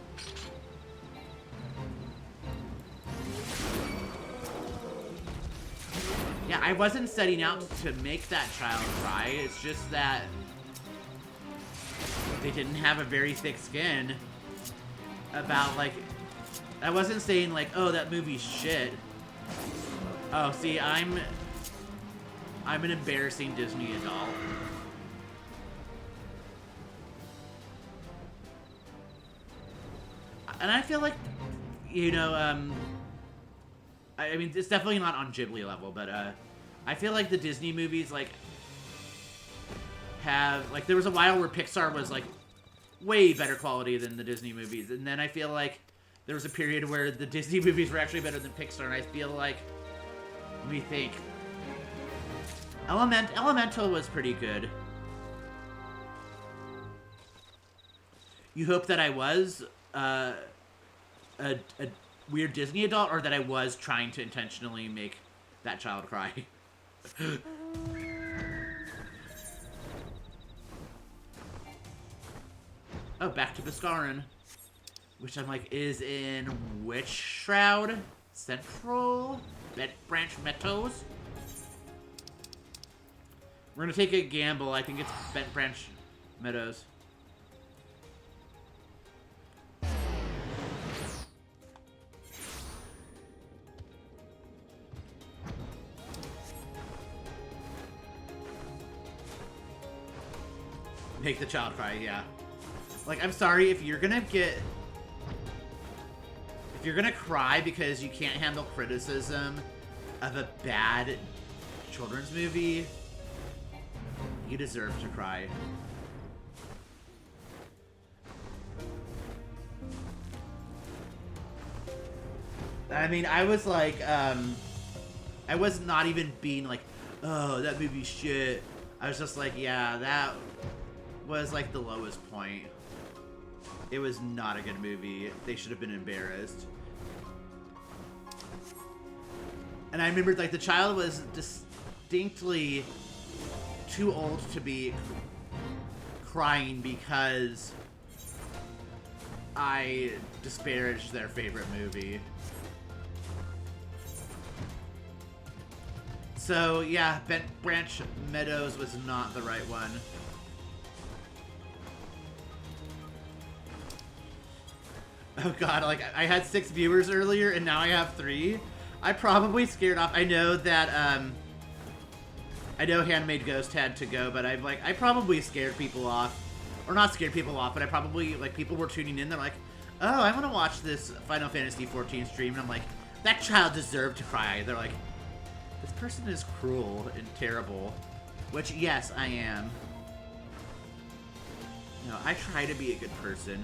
Yeah, I wasn't setting out to make that child cry. It's just that they didn't have a very thick skin about, like, I wasn't saying, like, oh, that movie's shit. Oh, see, I'm an embarrassing Disney adult. And I feel like, you know, I mean, it's definitely not on Ghibli level, but, I feel like the Disney movies, like, have, like, there was a while where Pixar was, like, way better quality than the Disney movies, and then I feel like there was a period where the Disney movies were actually better than Pixar, and I feel like, let me think, Elemental was pretty good. You hope that I was, a weird Disney adult, or that I was trying to intentionally make that child cry. Oh, back to Boscarin, which I'm like, is in which shroud? Central? Bent Branch Meadows? We're gonna take a gamble. I think it's Bent Branch Meadows. Make the child cry, yeah. Like, I'm sorry, if you're gonna cry because you can't handle criticism of a bad children's movie, you deserve to cry. I mean, I was like, I was not even being like, oh, that movie's shit. I was just like, yeah, that was like the lowest point. It was not a good movie. They should have been embarrassed. And I remember, like, the child was distinctly too old to be crying because I disparaged their favorite movie. So, yeah, Bent Branch Meadows was not the right one. Oh god, like, I had 6 viewers earlier, and now I have 3. I probably scared off. I know that, I know Handmade Ghost had to go, but I probably scared people off. Or not scared people off, but I probably, like, people were tuning in, they're like, oh, I want to watch this Final Fantasy XIV stream, and I'm like, that child deserved to cry. They're like, this person is cruel and terrible. Which, yes, I am. No, I try to be a good person.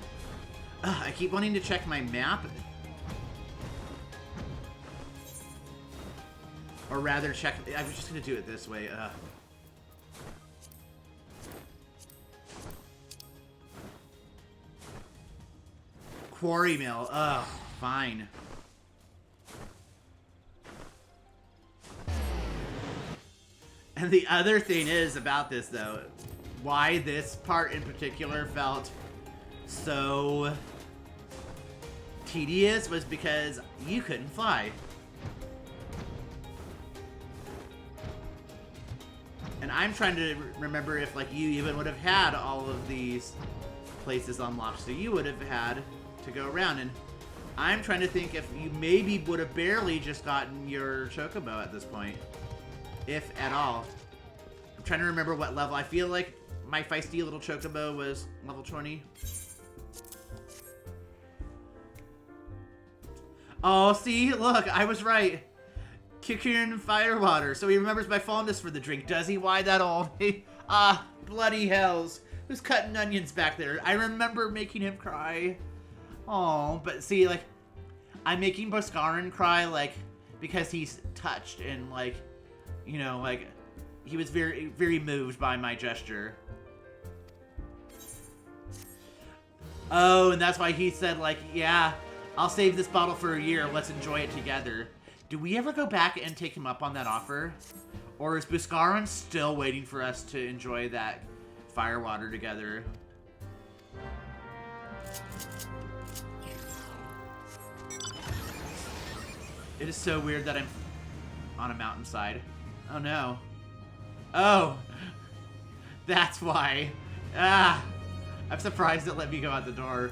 Ugh, I keep wanting to check my map. Or rather check... I was just going to do it this way. Quarry mill. Ugh, fine. And the other thing is about this, though, why this part in particular felt so tedious was because you couldn't fly. And I'm trying to remember if, like, you even would have had all of these places unlocked, so you would have had to go around. And I'm trying to think if you maybe would have barely just gotten your chocobo at this point. If at all. I'm trying to remember what level. I feel like my feisty little chocobo was level 20. Oh, see? Look, I was right. Kicking Firewater. So he remembers my fondness for the drink, does he? Why that old? Ah, bloody hells. Who's cutting onions back there? I remember making him cry. Oh, but see, like, I'm making Boscaran cry, like, because he's touched and, like, you know, like, he was very, very moved by my gesture. Oh, and that's why he said, like, yeah, I'll save this bottle for a year. Let's enjoy it together. Do we ever go back and take him up on that offer? Or is Boscaran still waiting for us to enjoy that firewater together? It is so weird that I'm on a mountainside. Oh no. Oh! That's why. Ah! I'm surprised it let me go out the door.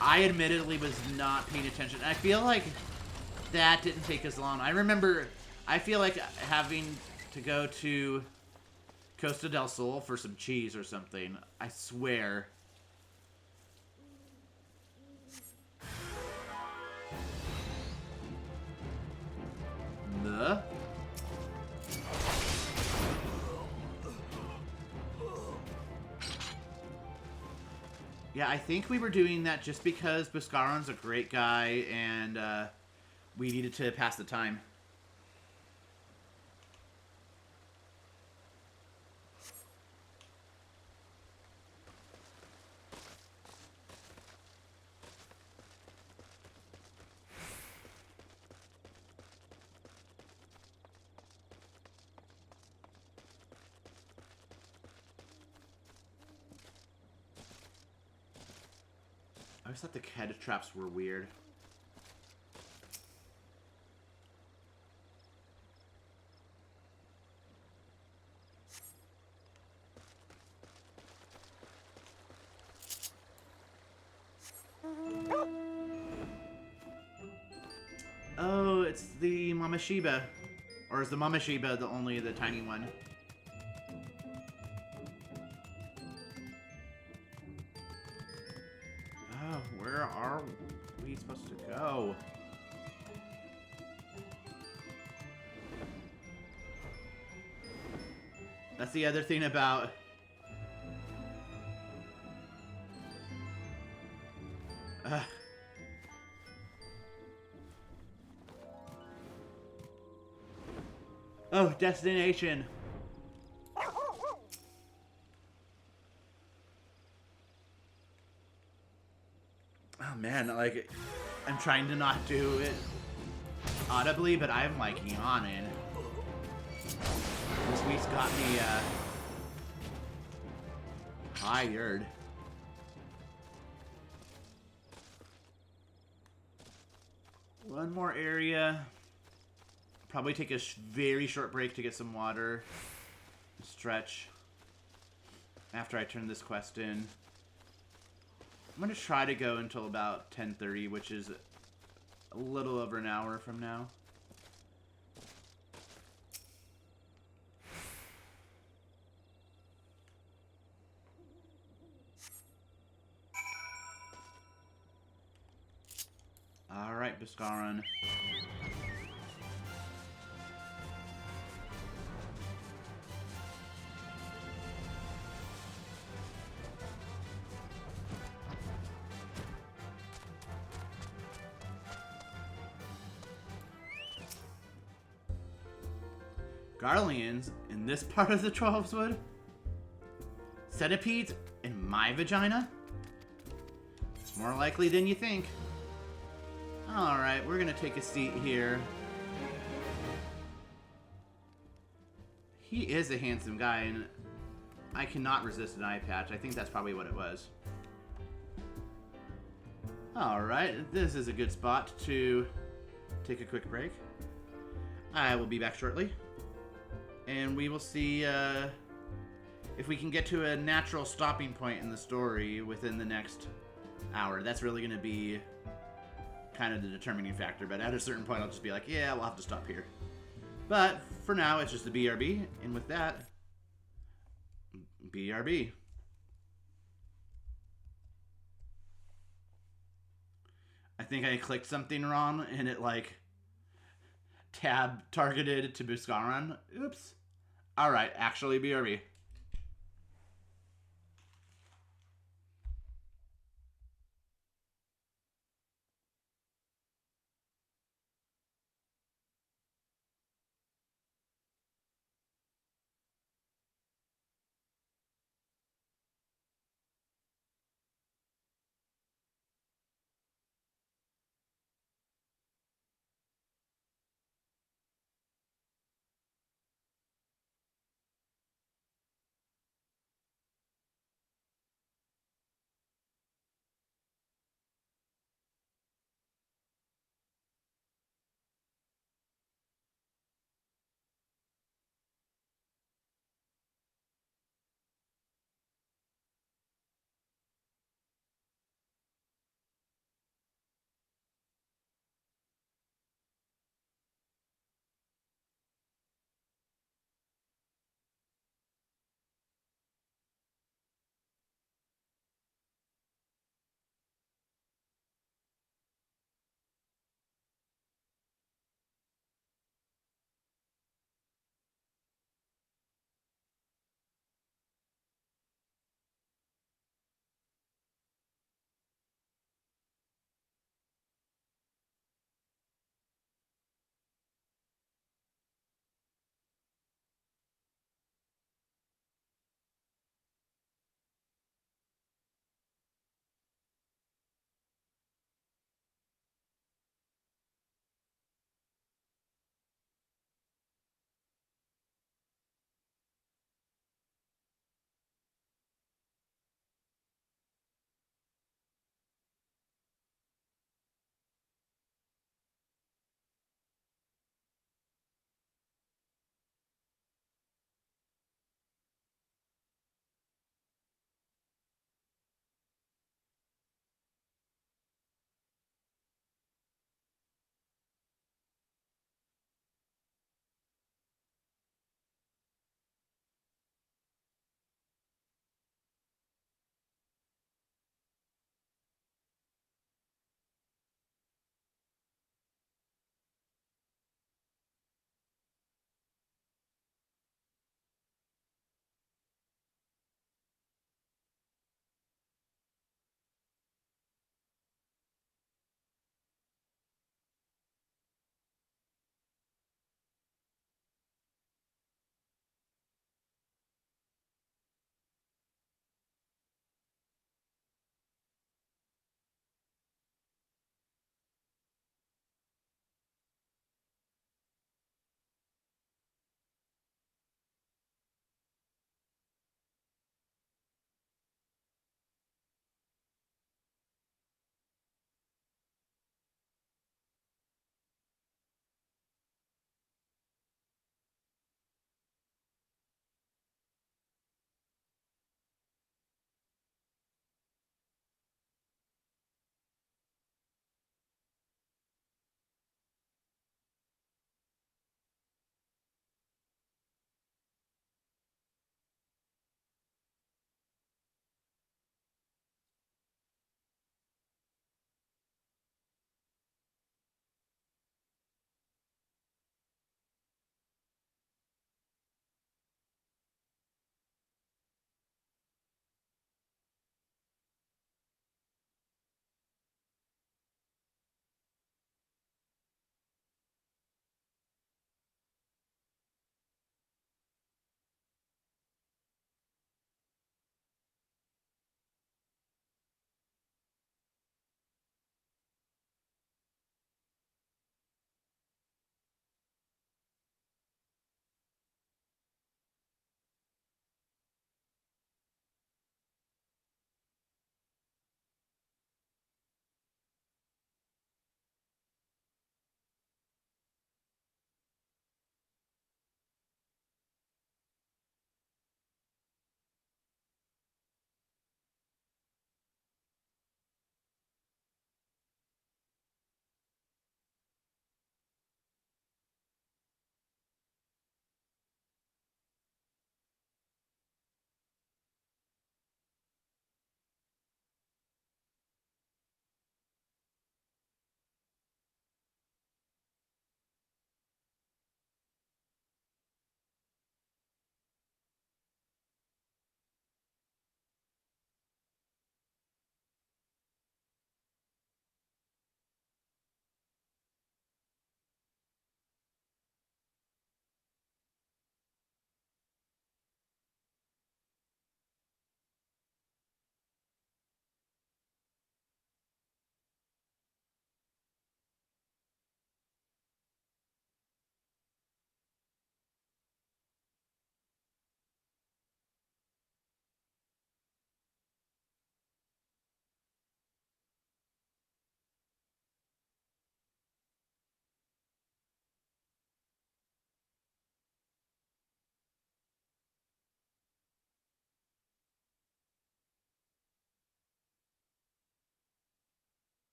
I admittedly was not paying attention. I feel like that didn't take as long. I feel like having to go to Costa del Sol for some cheese or something. I swear. The? Yeah, I think we were doing that just because Boscaran's a great guy and we needed to pass the time. I always thought the head traps were weird. Oh, it's the Mama Shiba. Or is the Mama Shiba the tiny one? Oh, where are we supposed to go? That's the other thing about... Oh, destination. Oh man, like, I'm trying to not do it audibly, but I'm like yawning. This week's got me tired. One more area. Probably take a very short break to get some water. Stretch. After I turn this quest in. I'm going to try to go until about 10:30, which is a little over an hour from now. Alright, Boscaran. Garleans in this part of the 12's Wood? Centipedes in my vagina? It's more likely than you think. Alright, we're gonna take a seat here. He is a handsome guy, and I cannot resist an eye patch. I think that's probably what it was. Alright, this is a good spot to take a quick break. I will be back shortly. And we will see if we can get to a natural stopping point in the story within the next hour. That's really going to be kind of the determining factor. But at a certain point, I'll just be like, yeah, we'll have to stop here. But for now, it's just a BRB. And with that, BRB. I think I clicked something wrong and it like tab targeted to Buscaron. Oops. Alright, actually BRB.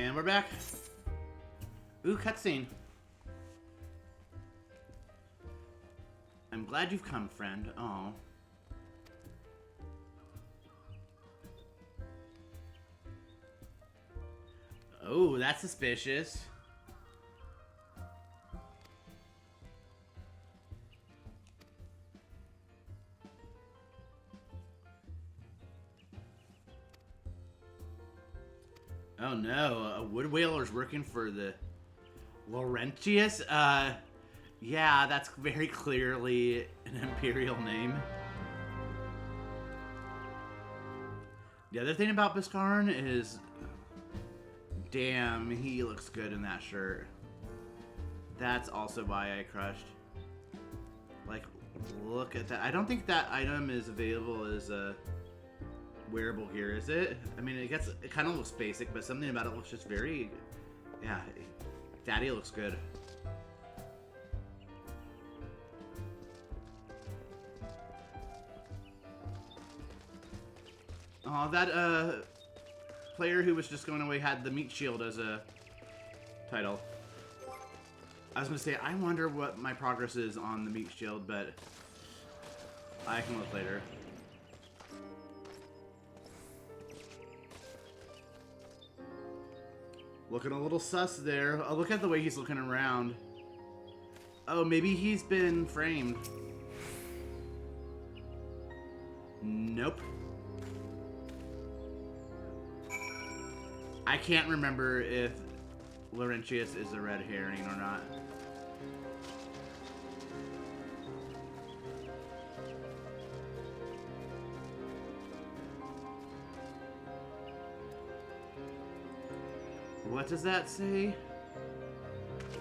And we're back. Ooh, cutscene. I'm glad you've come, friend. Oh. Oh, that's suspicious. Oh no, a wood whaler's working for the Laurentius? Yeah, that's very clearly an Imperial name. The other thing about Biscarn is, damn, he looks good in that shirt. That's also why I crushed. Like, look at that. I don't think that item is available as a wearable here, is it? I mean, it kind of looks basic, but something about it looks just very, yeah, daddy looks good. Oh, that player who was just going away had the meat shield as a title. I was gonna say, I wonder what my progress is on the meat shield, but I can look later. Looking a little sus there. Oh, look at the way he's looking around. Oh, maybe he's been framed. Nope. I can't remember if Laurentius is a red herring or not. What does that say?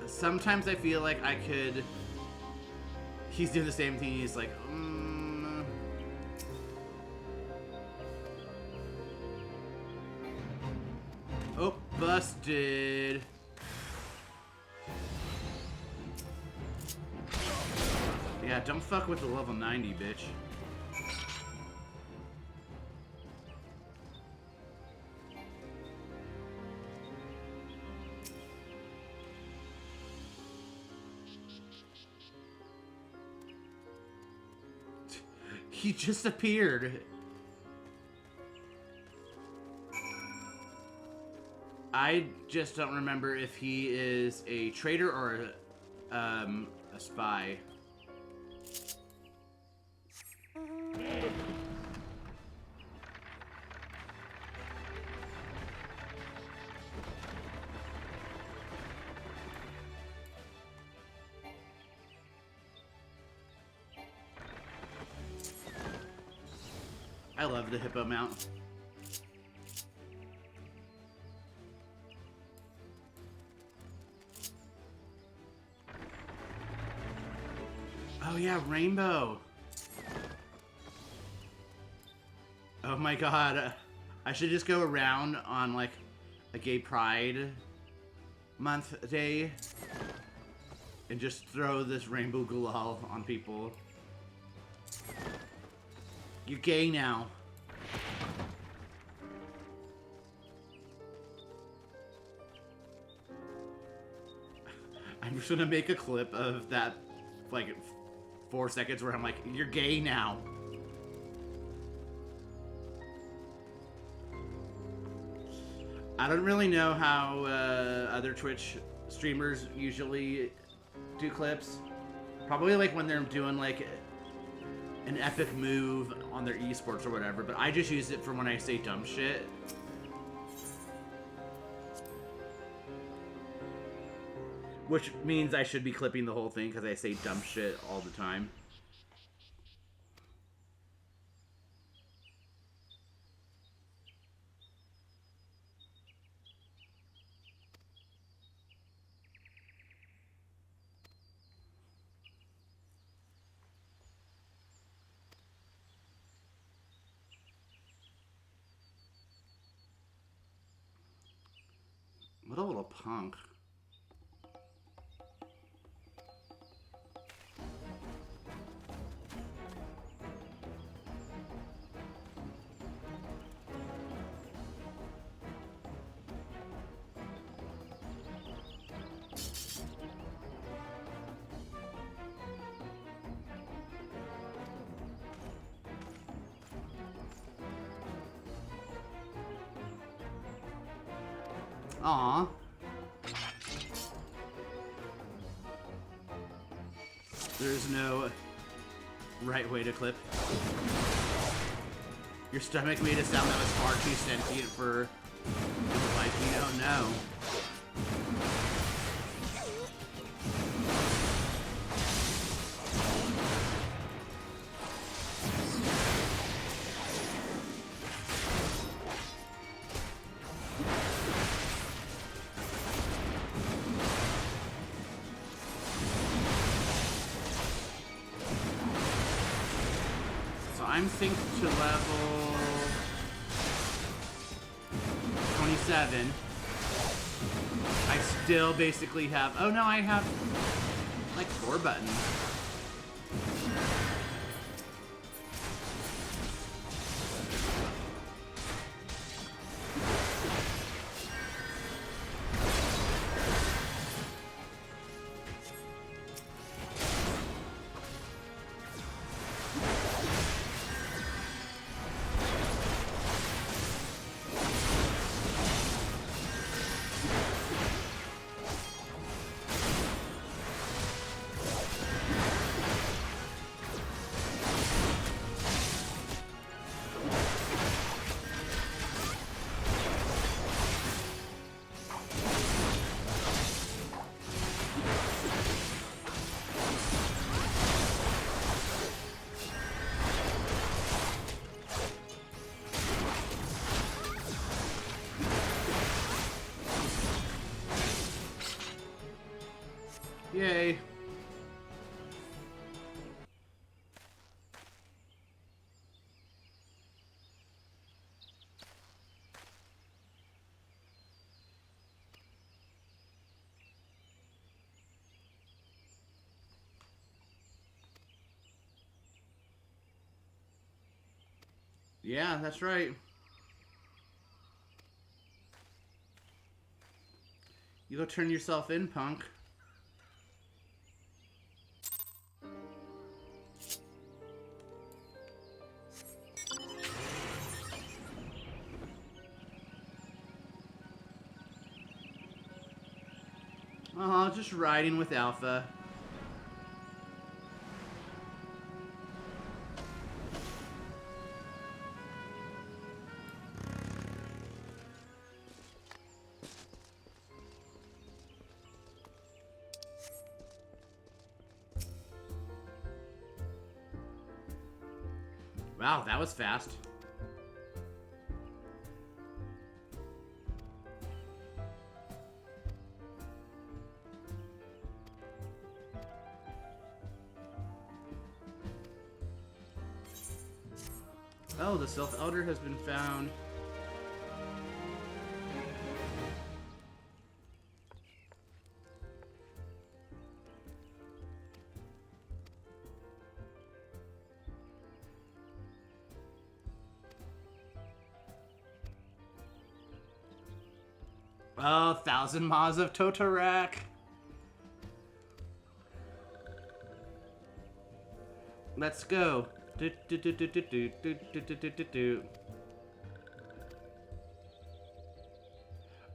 Sometimes I feel like I could... He's doing the same thing. He's like, Oh, busted. Yeah, don't fuck with the level 90, bitch. He just appeared. I just don't remember if he is a traitor or a spy. I love the hippo mount. Oh yeah, rainbow. Oh my god. I should just go around on like a gay pride month day and just throw this rainbow gulal on people. You're gay now. I'm just gonna make a clip of that, like, 4 seconds where I'm like, you're gay now. I don't really know how other Twitch streamers usually do clips. Probably like when they're doing like an epic move on their esports or whatever, but I just use it for when I say dumb shit. Which means I should be clipping the whole thing because I say dumb shit all the time. What a little punk. Aw. There's no right way to clip. Your stomach made a sound that was far too sentient for like, you don't know. I'm synced to level 27. I still basically have, oh no, I have like 4 buttons. Yay. Yeah, that's right. You go turn yourself in, punk. Oh, just riding with Alpha. Wow, that was fast. Oh, the Sylph Elder has been found. Oh, 1,000 Maws of Totorak. Let's go. Do, do, do, do, do, do, do, do, do, do, do.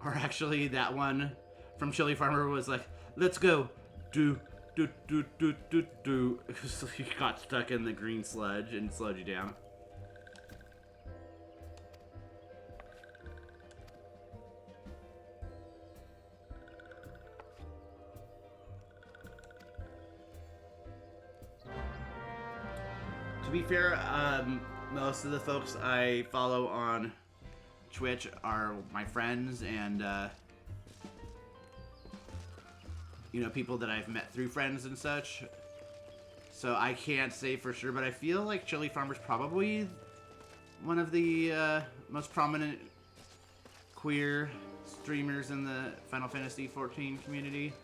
Or actually, that one from Chili Farmer was like, let's go. Do, do, do, do, do, do. So he got stuck in the green sludge and slowed you down. To be fair, most of the folks I follow on Twitch are my friends and, you know, people that I've met through friends and such. So I can't say for sure, but I feel like Chili Farmer's probably one of the most prominent queer streamers in the Final Fantasy XIV community.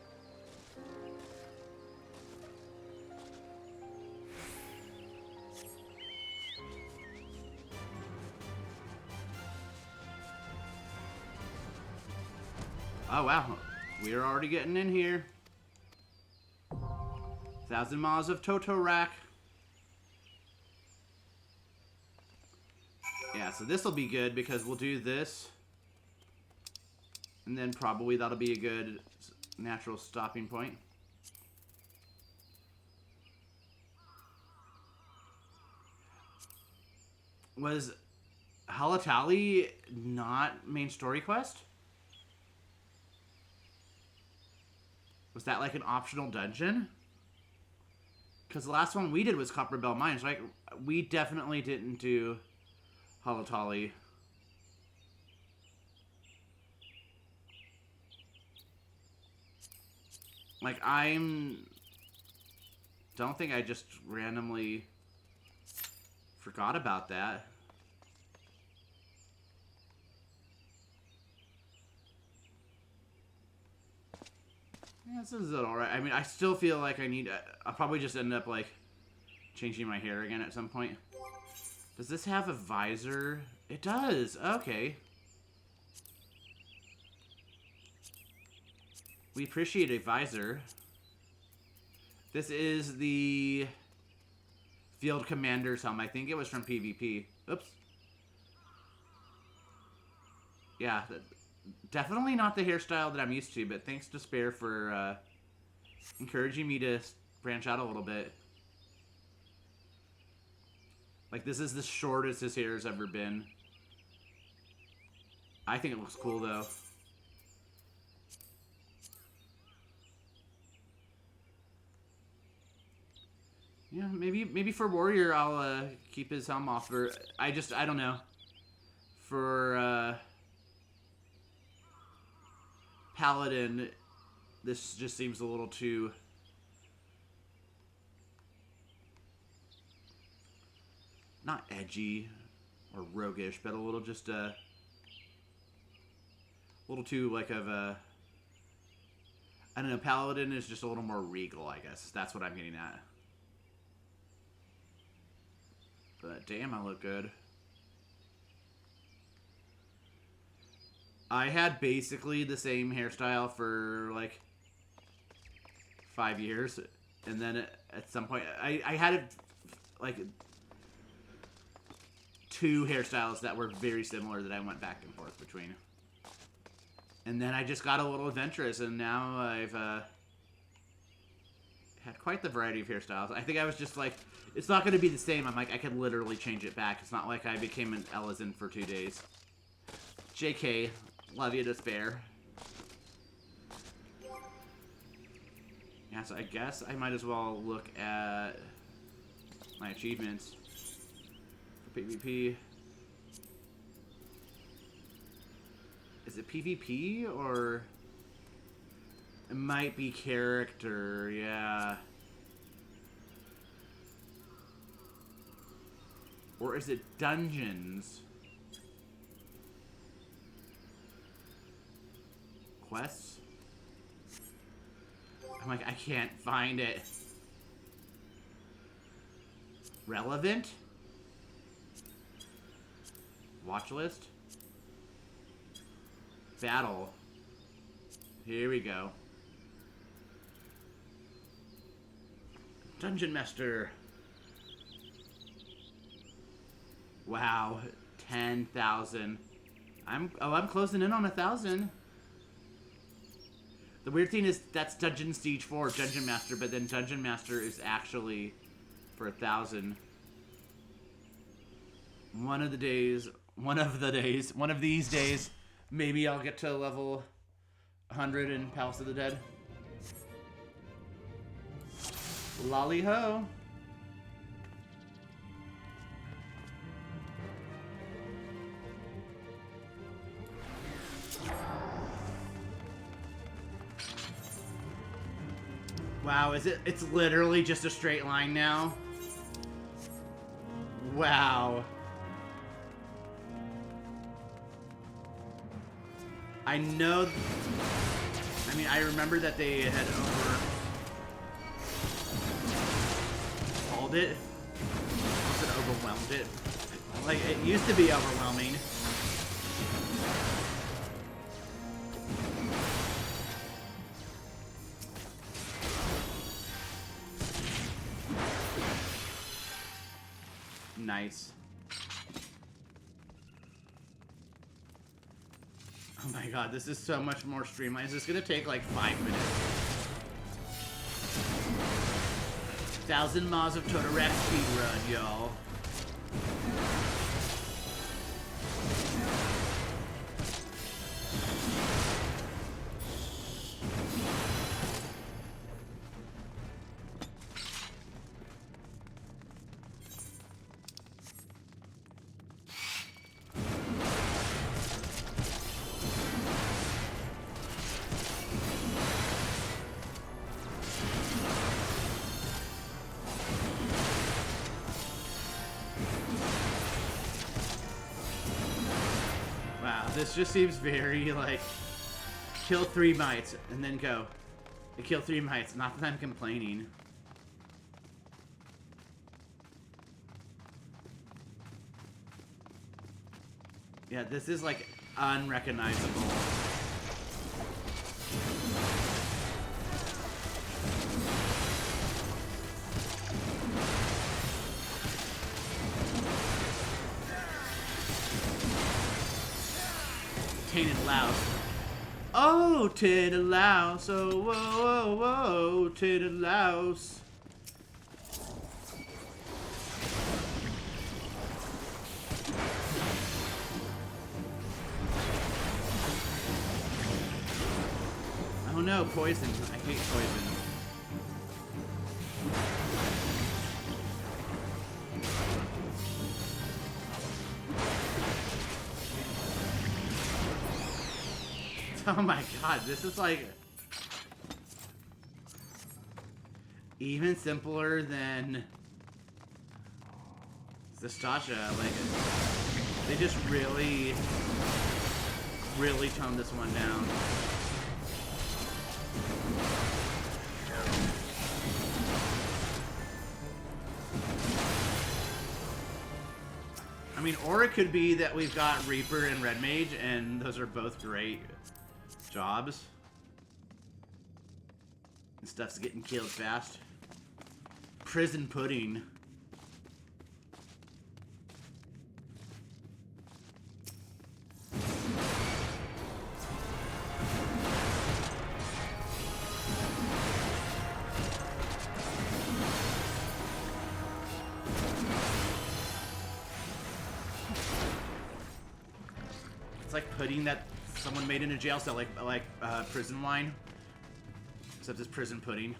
Oh wow, we are already getting in here. 1,000 Maws of Totorak. Yeah, so this will be good because we'll do this. And then probably that'll be a good natural stopping point. Was Halatali not main story quest? Was that like an optional dungeon? Because the last one we did was Copper Bell Mines, right? We definitely didn't do Halatali. Like, don't think I just randomly forgot about that. Yeah, this is alright. I mean, I still feel like I'll probably just end up, like, changing my hair again at some point. Does this have a visor? It does! Okay. We appreciate a visor. This is the Field Commander's helm. I think it was from PvP. Oops. Yeah, definitely not the hairstyle that I'm used to, but thanks to Spare for encouraging me to branch out a little bit. Like, this is the shortest his hair has ever been. I think it looks cool, though. Yeah, maybe for Warrior I'll keep his helm off. Or I don't know. For Paladin, this just seems a little too not edgy or roguish, but a little just a little too like of a, I don't know, Paladin is just a little more regal, I guess. That's what I'm getting at. But damn, I look good. I had basically the same hairstyle for like 5 years, and then at some point I had like 2 hairstyles that were very similar that I went back and forth between. And then I just got a little adventurous, and now I've had quite the variety of hairstyles. I think I was just like, it's not going to be the same. I'm like, I can literally change it back. It's not like I became an Ellison for 2 days. JK, love you to spare. Yeah, so I guess I might as well look at my achievements for PvP. Is it PvP or it might be character? Yeah. Or is it dungeons? Quests? I'm like, I can't find it. Relevant? Watch list? Battle. Here we go. Dungeon Master. Wow, 10,000. I'm closing in on 1,000. The weird thing is that's Dungeon Siege 4, Dungeon Master, but then Dungeon Master is actually for 1,000. One of these days, maybe I'll get to level 100 in Palace of the Dead. Lolly ho. Wow, it's literally just a straight line now? Wow. I know, I mean, I remember that they had overhauled it. I said overwhelmed it. Like, it used to be overwhelming. Nice. Oh my god, this is so much more streamlined. Is this gonna take like 5 minutes? 1,000 miles of Throwback speedrun, y'all. This just seems very, like, kill 3 mites and then go. Kill 3 mites. Not that I'm complaining. Yeah, this is, like, unrecognizable. Tainted Louse. Oh, Tainted Louse. Oh, whoa, whoa, whoa, Tainted Louse. Oh no, poison. I hate poison. Oh my god, this is like even simpler than Zastasha. Like, they just really toned this one down. I mean, or it could be that we've got Reaper and Red Mage, and those are both great jobs. And stuff's getting killed fast. Prison Pudding. It's like pudding that someone made in a jail cell, like prison wine, except it's prison pudding.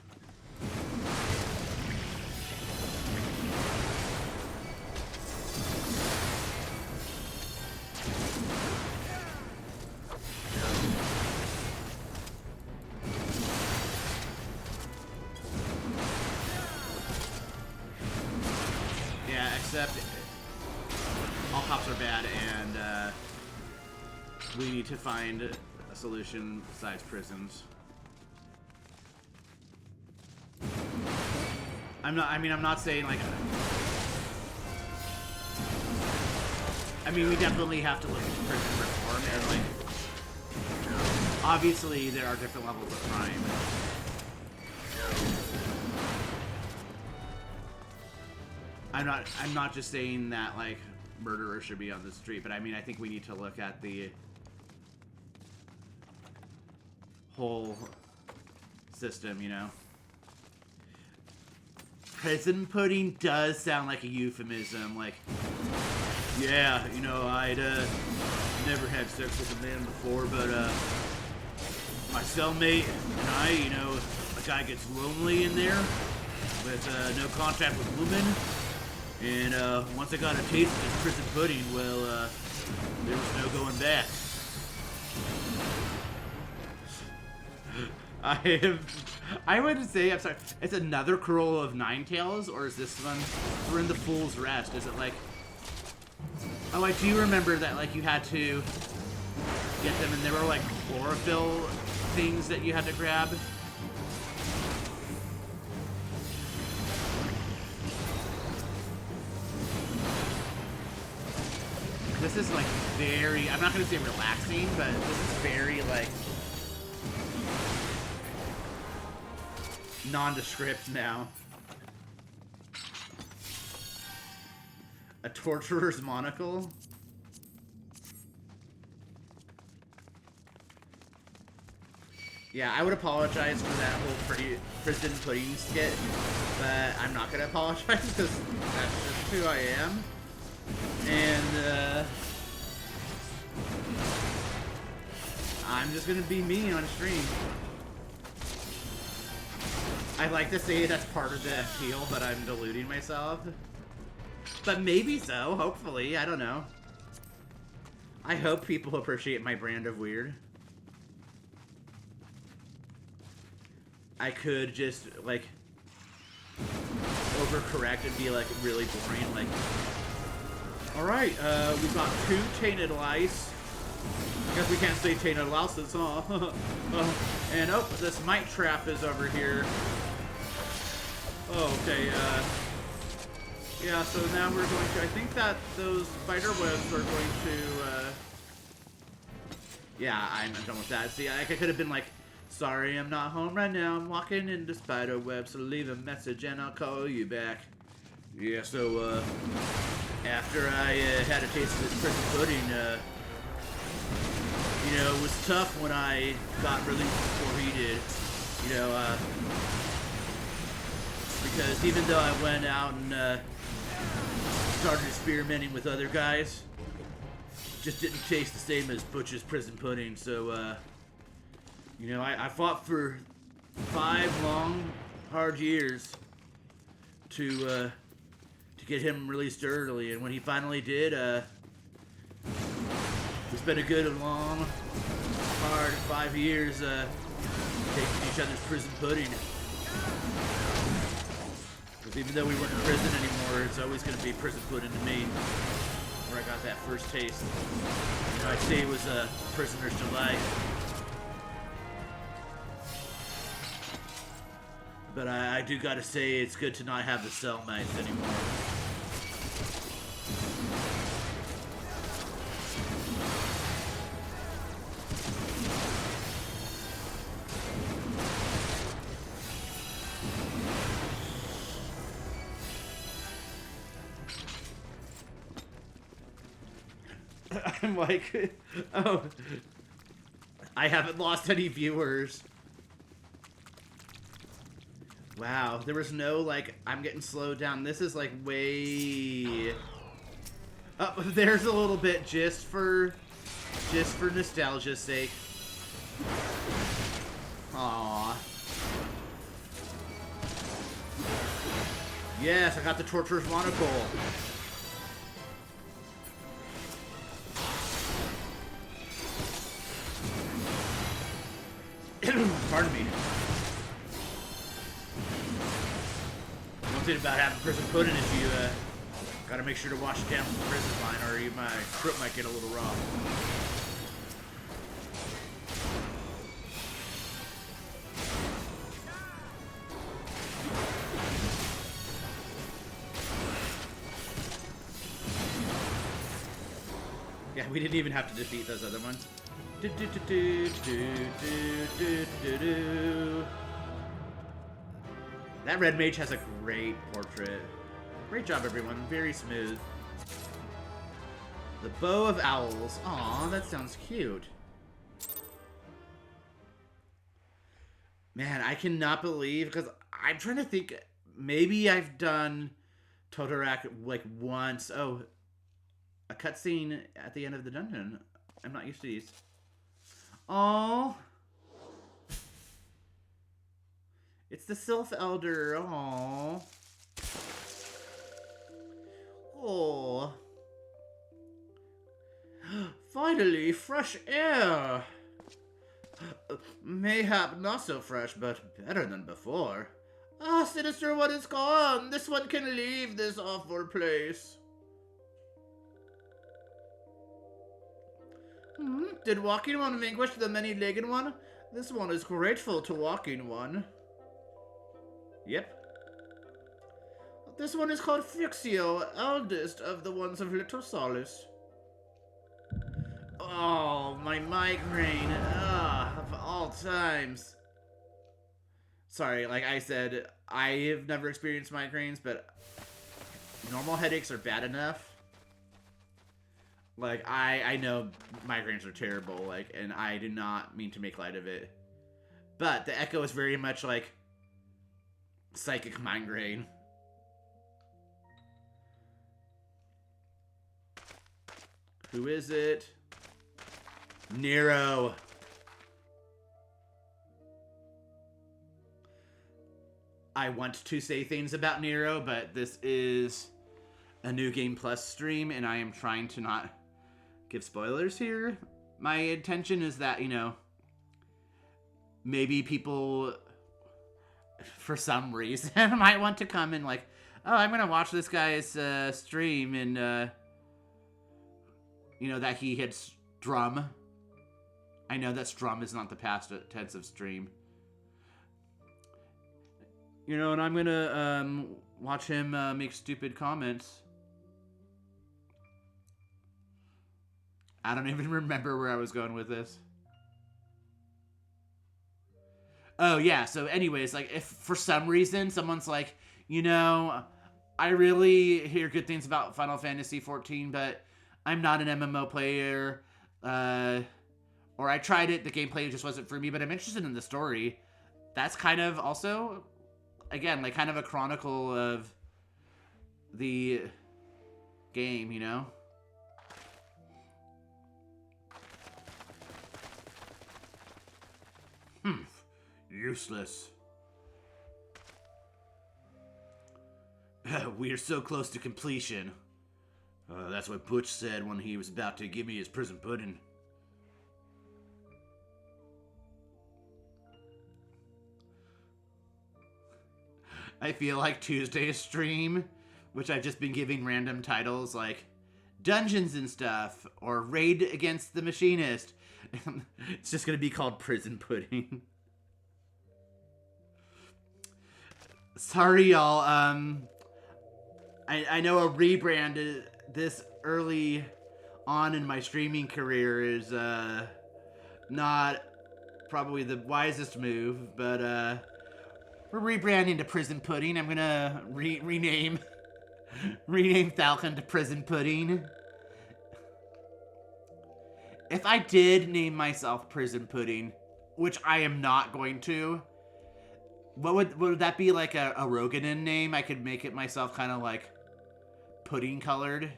Yeah, except all cops are bad, and we need to find a solution besides prisons. I'm not saying like, I mean, we definitely have to look at prison reform, and like, obviously there are different levels of crime. I'm not just saying that like murderers should be on the street, but I mean, I think we need to look at the whole system, you know. Prison pudding does sound like a euphemism, like, yeah, you know, I'd never had sex with a man before, but my cellmate and I, you know, a guy gets lonely in there with no contact with women, and once I got a taste of this prison pudding, well, there was no going back. I would say, I'm sorry, it's another Cruel of Ninetales, or is this one, we're in the Fool's Rest, is it like, oh, I do remember that, like, you had to get them, and there were, like, chlorophyll things that you had to grab. This is, like, very, I'm not going to say relaxing, but this is very, like, nondescript now. A torturer's monocle? Yeah, I would apologize for that whole prison pudding skit, but I'm not gonna apologize because that's just who I am. And I'm just gonna be me on stream. I'd like to say that's part of the appeal, but I'm deluding myself. But maybe so, hopefully, I don't know. I hope people appreciate my brand of weird. I could just, like, overcorrect and be, like, really boring, like, alright, we've got 2 tainted lice. Guess we can't say tainted louses, huh? And, oh, this mite trap is over here. Oh, okay, yeah, so now we're going to, I think that those spider webs are going to, yeah, I'm done with that. See, I could have been like, sorry, I'm not home right now. I'm walking into spider webs, so leave a message and I'll call you back. Yeah, so, after I had a taste of this prison pudding, you know, it was tough when I got released before he did. You know, because even though I went out and, started experimenting with other guys, it just didn't taste the same as Butch's prison pudding, so, you know, I fought for 5 long, hard years to get him released early, and when he finally did, it's been a good, long, hard 5 years, taking each other's prison pudding. Because even though we weren't in prison anymore, it's always going to be prison pudding to me, where I got that first taste. You know, I'd say it was a prisoner's delight. But I do gotta say, it's good to not have the cell mice anymore. I'm like, oh, I haven't lost any viewers. Wow, there was no, like, I'm getting slowed down. This is, like, way... Oh, there's a little bit just for nostalgia's sake. Aww. Yes, I got the Torturer's Monocle. Pardon me. One thing about having prison pudding is you gotta make sure to wash it down from the prison line, or my throat might get a little raw. Yeah, we didn't even have to defeat those other ones. That red mage has a great portrait. Great job, everyone. Very smooth. The Bow of Owls. Aw, that sounds cute. Man, I cannot believe, because I'm trying to think, maybe I've done Totorock like once. Oh, a cutscene at the end of the dungeon. I'm not used to these. Aww. It's the Sylph Elder. Aww. Oh. Finally, fresh air. Mayhap not so fresh, but better than before. Ah, Sinister One is gone. This one can leave this awful place. Did Walking One vanquish the many-legged one? This one is grateful to Walking One. Yep. This one is called Fixio, eldest of the ones of Little Solace. Oh, my migraine. Of all times. Sorry, like I said, I have never experienced migraines, but normal headaches are bad enough. Like, I know migraines are terrible, like, and I do not mean to make light of it. But the echo is very much like psychic migraine. Who is it? Nero. I want to say things about Nero, but this is a New Game Plus stream, and I am trying to not give spoilers here. My intention is that, you know, maybe people, for some reason, might want to come and like, oh, I'm going to watch this guy's stream, and, you know, that he hits drum. I know that strum is not the past tense of stream. You know, and I'm going to watch him make stupid comments. I don't even remember where I was going with this. Oh, yeah. So anyways, like, if for some reason someone's like, you know, I really hear good things about Final Fantasy XIV, but I'm not an MMO player, or I tried it, the gameplay just wasn't for me, but I'm interested in the story. That's kind of also, again, like, kind of a chronicle of the game, you know? Useless. We're so close to completion. That's what Butch said when he was about to give me his prison pudding. I feel like Tuesday's stream, which I've just been giving random titles like Dungeons and stuff, or Raid Against the Machinist. It's just gonna be called Prison Pudding. Sorry, y'all. I know a rebrand this early on in my streaming career is not probably the wisest move, but we're rebranding to Prison Pudding. I'm gonna rename Falcon to Prison Pudding. If I did name myself Prison Pudding, which I am not going to, what would that be, like a Roganin name? I could make it myself kind of like pudding colored.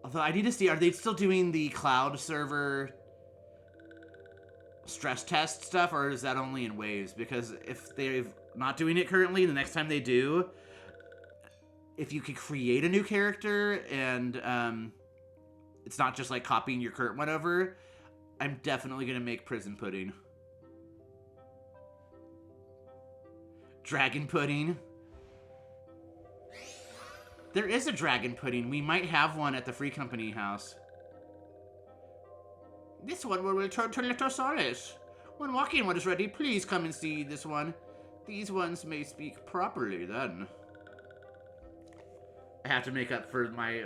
Although I need to see, are they still doing the cloud server stress test stuff, or is that only in waves? Because if they're not doing it currently, the next time they do, if you could create a new character and it's not just like copying your current one over, I'm definitely going to make Prison Pudding. Dragon Pudding. There is a Dragon Pudding. We might have one at the Free Company house. This one will return to Little Solace. When walking one is ready, please come and see this one. These ones may speak properly then. I have to make up for my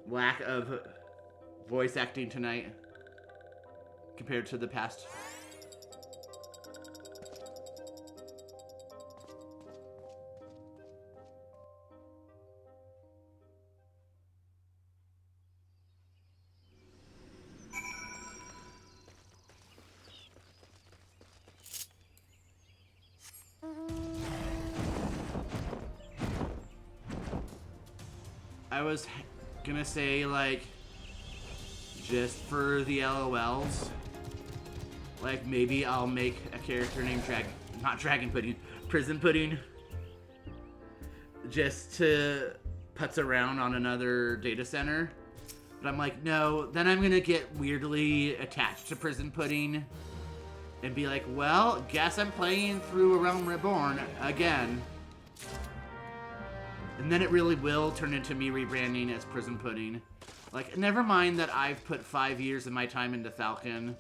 lack of voice acting tonight compared to the past. I was gonna say, like, just for the LOLs, like, maybe I'll make a character named not Dragon Pudding, Prison Pudding, just to putz around on another data center. But I'm like, no, then I'm gonna get weirdly attached to Prison Pudding and be like, well, guess I'm playing through A Realm Reborn again. And then it really will turn into me rebranding as Prison Pudding. Like, never mind that I've put 5 years of my time into Falcon.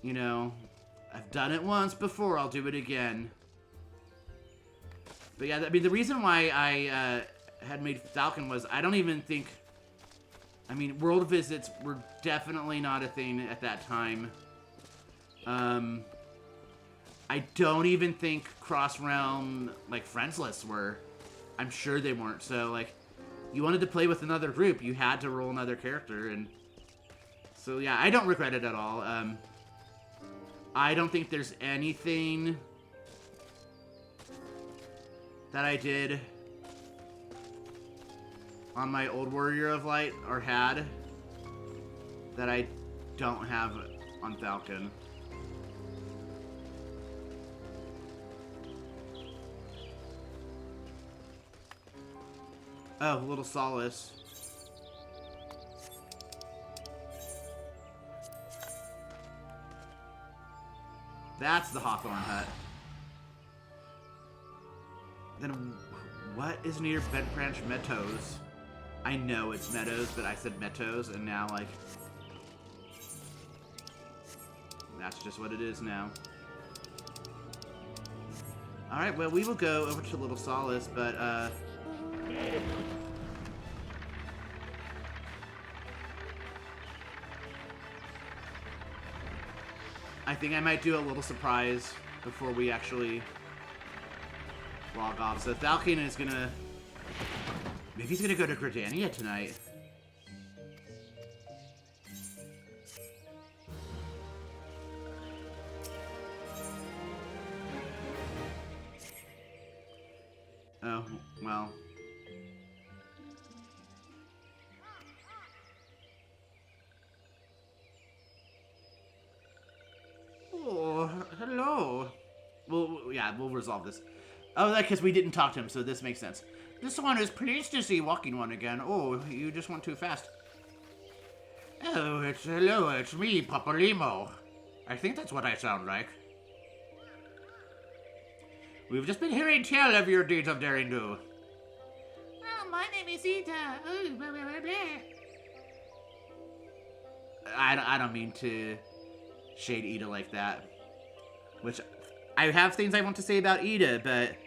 You know, I've done it once before, I'll do it again. But yeah, I mean, the reason why I had made Falcon was I don't even think... I mean, world visits were definitely not a thing at that time. I don't even think cross-realm, like, friends lists were. I'm sure they weren't. So, like, you wanted to play with another group, you had to roll another character, and so yeah, I don't regret it at all. I don't think there's anything that I did on my old Warrior of Light, or had, that I don't have on Falcon. Oh, a little solace. That's the Hawthorne Hut. Then what is near Bent Branch Meadows? I know it's Meadows, but I said Meadows, and now, like, that's just what it is now. Alright, well, we will go over to Little Solace, but, I think I might do a little surprise before we actually log off. So Falcon is gonna... Maybe he's gonna go to Gridania tonight. Oh, well. Oh, hello. Well, yeah, we'll resolve this. Oh, that's because we didn't talk to him, so this makes sense. This one is pleased to see Walking One again. Oh, you just went too fast. Oh, hello, it's me, Paparimo. I think that's what I sound like. We've just been hearing tell of your deeds of daring do. Oh, my name is Ita. Oh, blah, blah, blah, blah. I don't mean to shade Ida like that. Which, I have things I want to say about Ida, but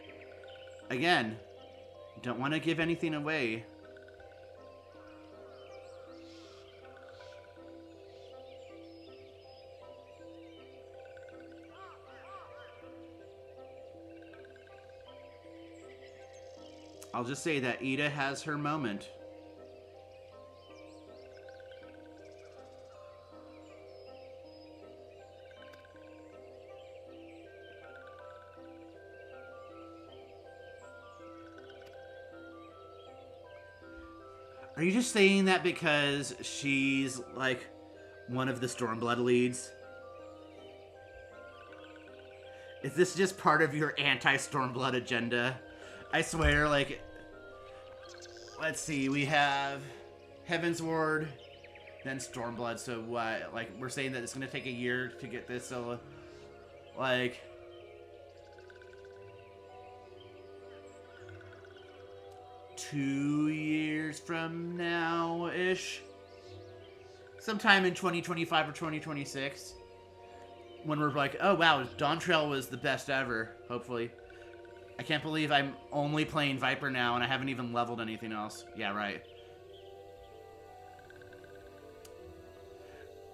again, don't want to give anything away. I'll just say that Ida has her moment. Are you just saying that because she's, like, one of the Stormblood leads? Is this just part of your anti-Stormblood agenda? I swear, like, let's see, we have Heaven's Ward, then Stormblood, so what? Like, we're saying that it's gonna take a year to get this, so, like... ...2 years from now-ish? Sometime in 2025 or 2026. When we're like, oh wow, Dawn Trail was the best ever, hopefully. I can't believe I'm only playing Viper now and I haven't even leveled anything else. Yeah, right.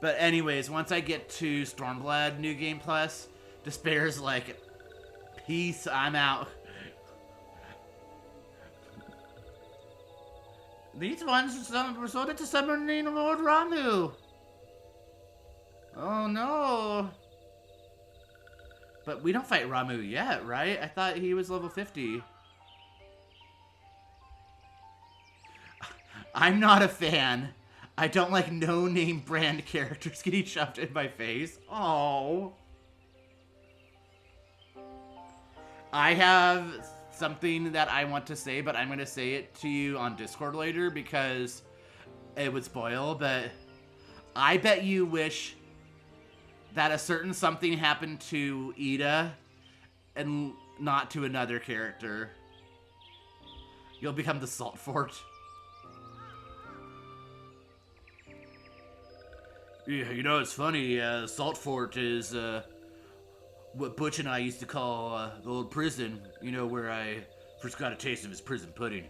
But anyways, once I get to Stormblood New Game Plus, Despair's like, peace, I'm out. These ones resorted to summoning Lord Ramu. Oh no. But we don't fight Ramu yet, right? I thought he was level 50. I'm not a fan. I don't like no-name brand characters getting shoved in my face. Oh. I have something that I want to say, but I'm going to say it to you on Discord later because it would spoil, but I bet you wish that a certain something happened to Ida and not to another character. You'll become the Salt Fort. Yeah, you know, it's funny, Salt Fort is what Butch and I used to call the old prison, you know, where I first got a taste of his prison pudding.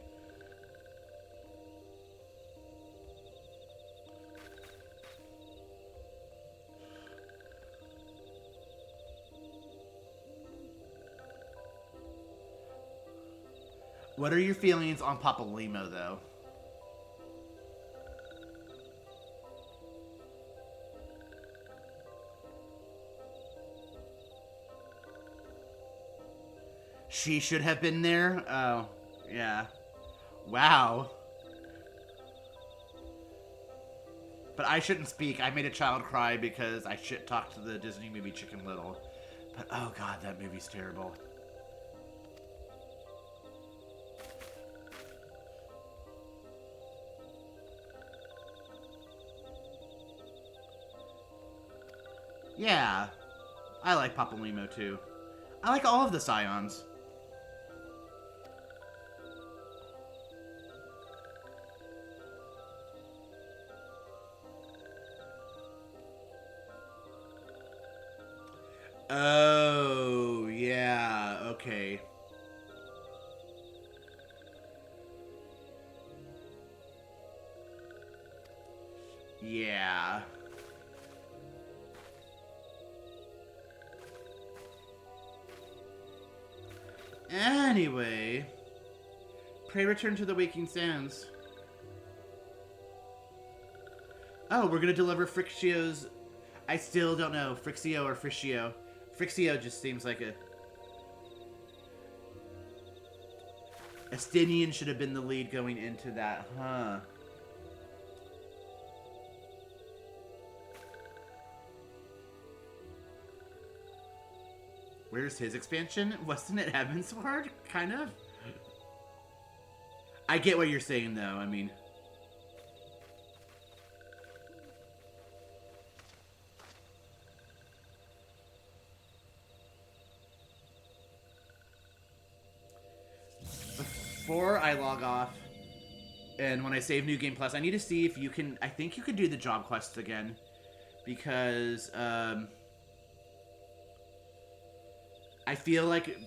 What are your feelings on Papa Limo, though? She should have been there? Oh, yeah. Wow. But I shouldn't speak. I made a child cry because I shit-talked to the Disney movie Chicken Little. But, oh god, that movie's terrible. Yeah. I like Papa Limo, too. I like all of the Scions. Oh, yeah, okay. Yeah. Anyway, pray return to the waking sands. Oh, we're gonna deliver Frixio's... I still don't know, Frixio or Frixio. Frixio just seems like a... Estinian should have been the lead going into that, huh? Where's his expansion? Wasn't it Heavensward? Kind of? I get what you're saying, though. I mean... Before I log off, and when I save New Game Plus, I need to see if you can... I think you can do the job quests again. Because, I feel like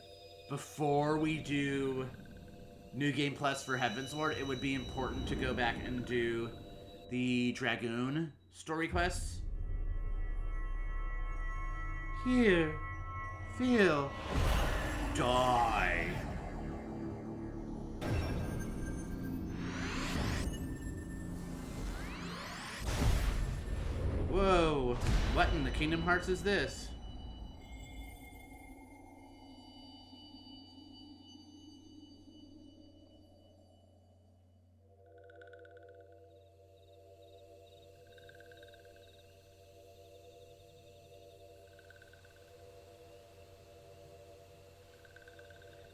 before we do New Game Plus for Heavensward, it would be important to go back and do the Dragoon story quests. Here, feel, die. Whoa, what in the Kingdom Hearts is this?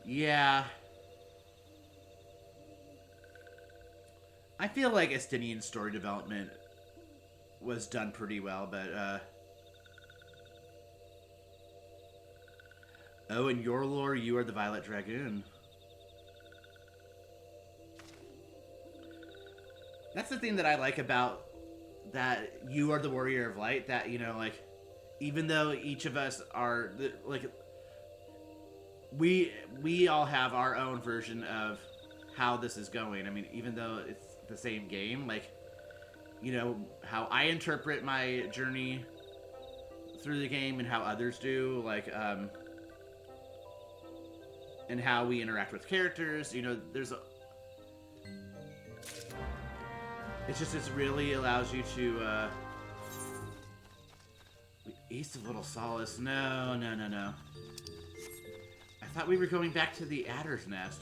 Yeah. I feel like Estinian story development was done pretty well, but, Oh, in your lore, you are the Violet Dragoon. That's the thing that I like about that you are the Warrior of Light, that, you know, like, even though each of us are, like, we all have our own version of how this is going. I mean, even though it's the same game, like, you know, how I interpret my journey through the game and how others do, like, and how we interact with characters, you know, there's a... It's just, it really allows you to, East of Little Solace. No, no, no, no. I thought we were going back to the Adder's Nest.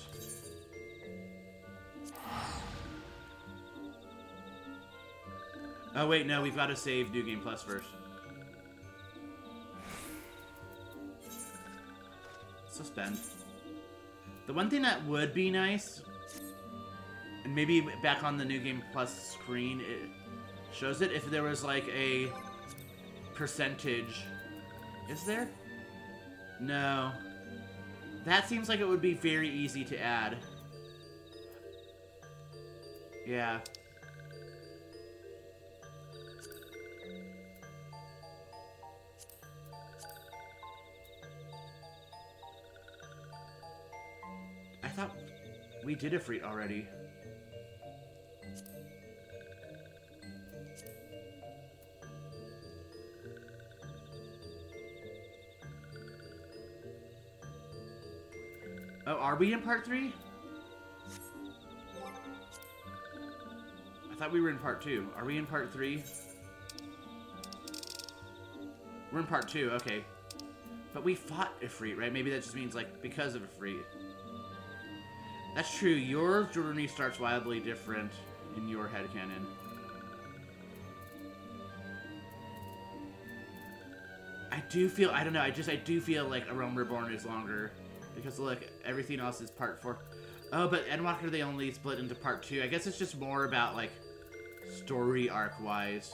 Oh, wait, no, we've got to save New Game Plus first. Suspend. The one thing that would be nice, and maybe back on the New Game Plus screen, it shows it, if there was like a percentage. Is there? No. That seems like it would be very easy to add. Yeah. I thought we did a Ifrit already. Oh, are we in part 3? thought we were in part 2. Are we in part 3? We're in part 2, okay. But we fought Ifrit, right? Maybe that just means, like, because of Ifrit. That's true. Your journey starts wildly different in your headcanon. I do feel, I don't know, I do feel like A Realm Reborn is longer. Because, look, everything else is part 4. Oh, but Endwalker, they only split into part 2. I guess it's just more about, like, story arc-wise.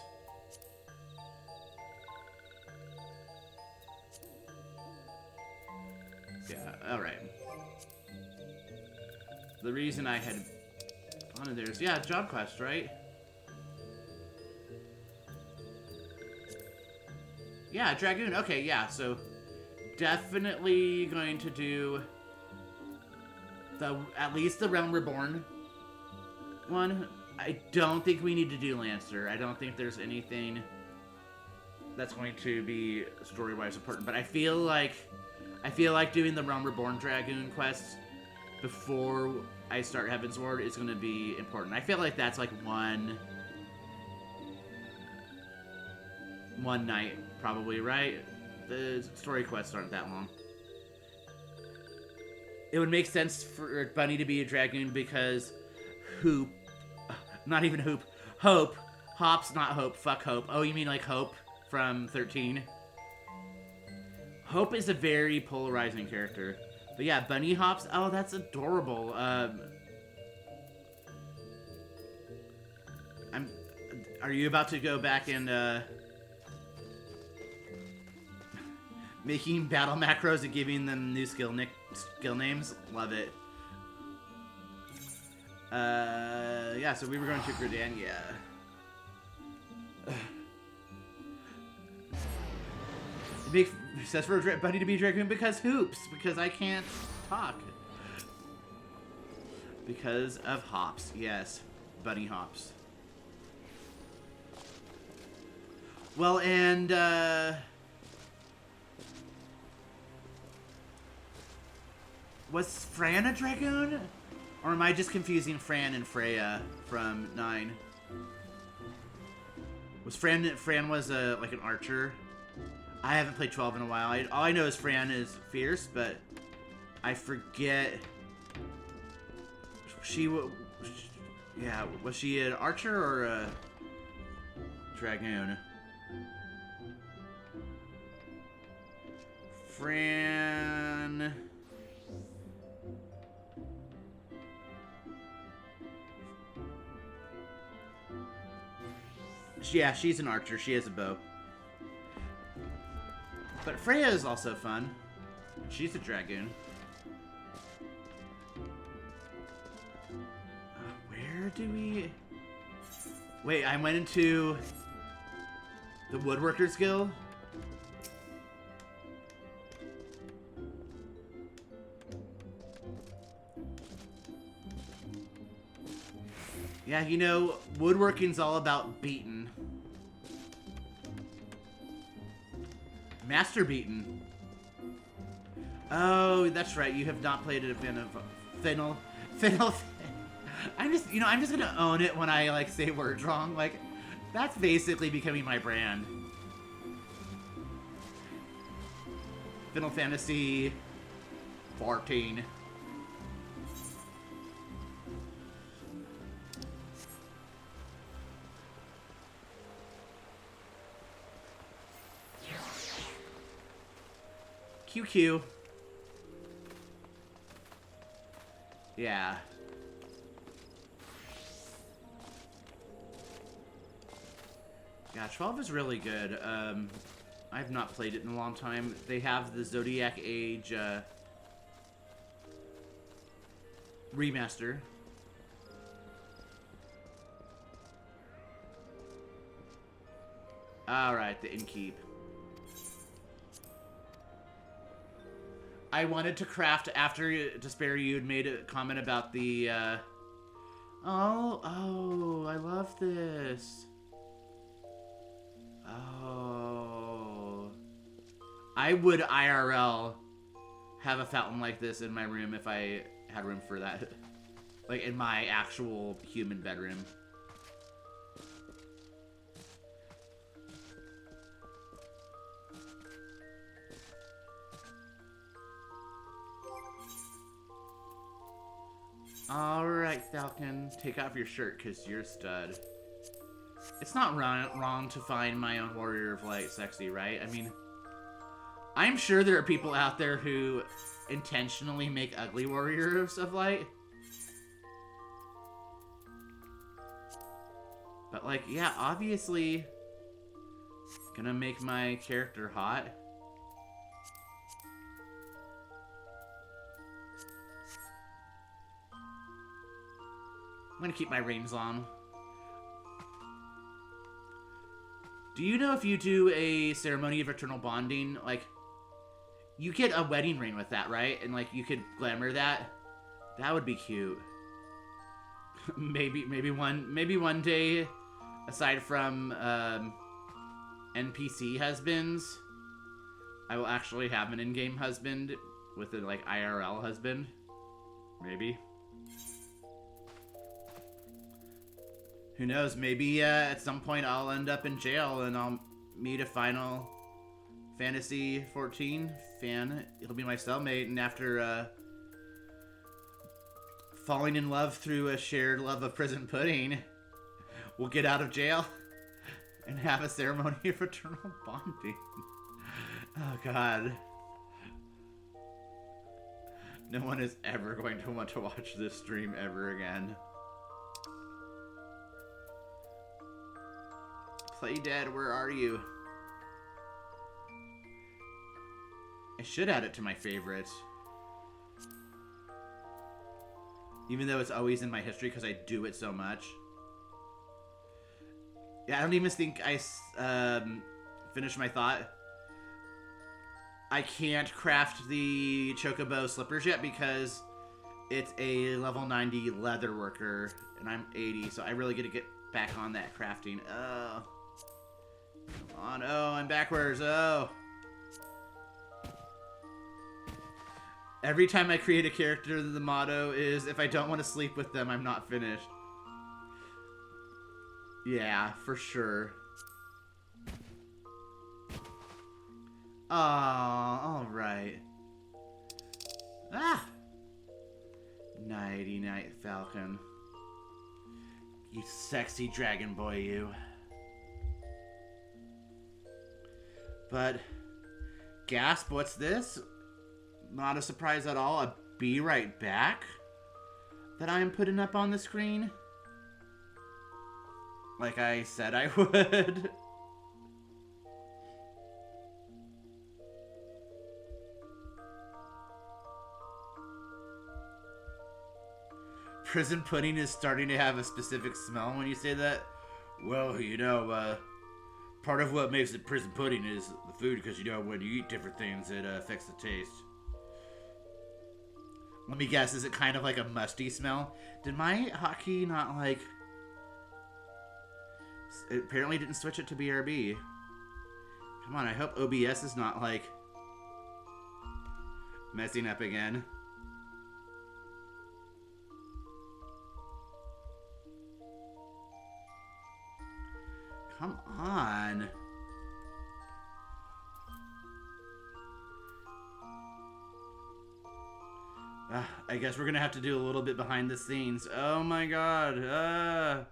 Yeah, alright. The reason I had wanted there is, yeah, job quest, right? Yeah, Dragoon. Okay, yeah, so definitely going to do at least the Realm Reborn one. I don't think we need to do Lancer. I don't think there's anything that's going to be story-wise important, but I feel like doing the Realm Reborn Dragoon quest before I start Heavensward is going to be important. I feel like that's like one night, probably, right? The story quests aren't that long. It would make sense for Bunny to be a Dragoon because Hope, Hop's not Hope, fuck Hope. Oh, you mean like Hope from 13? Hope is a very polarizing character. But yeah, Bunny Hops, oh, that's adorable. Are you about to go back and, making battle macros and giving them new skill names? Love it. Yeah, so we were going to Gridania. It says for Bunny to be Dragoon because Hoops, because I can't talk. Because of Hops, yes. Bunny Hops. Well, and, was Fran a Dragoon? Or am I just confusing Fran and Freya from 9? Was Fran was like an archer? I haven't played 12 in a while. All I know is Fran is fierce, but I forget. Yeah, was she an archer or a Dragoon? Fran. Yeah, she's an archer. She has a bow. But Freya is also fun. She's a Dragoon. Where do we... Wait, I went into the Woodworkers Guild? Yeah, you know, woodworking's all about beaten. Master beaten. Oh, that's right. You have not played it a bit of Fennel. I'm just gonna own it when I like say words wrong. Like, that's basically becoming my brand. Final Fantasy 14. QQ. Yeah. Yeah, 12 is really good. I've not played it in a long time. They have the Zodiac Age remaster. Alright, the Innkeep. I wanted to craft, after Despair you had made a comment about the, oh, I love this. Oh. I would IRL have a fountain like this in my room if I had room for that. Like, in my actual human bedroom. Alright, Falcon. Take off your shirt, because you're a stud. It's not wrong to find my own Warrior of Light sexy, right? I mean, I'm sure there are people out there who intentionally make ugly Warriors of Light. But, like, yeah, obviously gonna make my character hot. I'm gonna keep my reins on. Do you know if you do a ceremony of eternal bonding, like, you get a wedding ring with that, right? And, like, you could glamour that? That would be cute. maybe one day, aside from NPC husbands, I will actually have an in-game husband with a, like, IRL husband. Maybe. Who knows, maybe at some point I'll end up in jail and I'll meet a Final Fantasy 14 fan. It'll be my cellmate, and after falling in love through a shared love of prison pudding, we'll get out of jail and have a ceremony of eternal bonding. Oh god. No one is ever going to want to watch this stream ever again. Play Dead, where are you? I should add it to my favorites. Even though it's always in my history because I do it so much. Yeah, I don't even think I finished my thought. I can't craft the Chocobo slippers yet because it's a level 90 leather worker and I'm 80, so I really get to get back on that crafting. Oh. Come on. Oh, I'm backwards. Oh. Every time I create a character, the motto is, if I don't want to sleep with them, I'm not finished. Yeah, for sure. Oh, alright. Ah! Nighty-night, Falcon. You sexy dragon boy, you. But, gasp, what's this? Not a surprise at all. A be right back that I am putting up on the screen. Like I said I would. Prison pudding is starting to have a specific smell when you say that. Well, you know, part of what makes it prison pudding is the food, because, you know, when you eat different things, it affects the taste. Let me guess, is it kind of like a musty smell? Did my hotkey not, like... It apparently didn't switch it to BRB. Come on, I hope OBS is not, like... messing up again. Come on. I guess we're gonna have to do a little bit behind the scenes. Oh my god.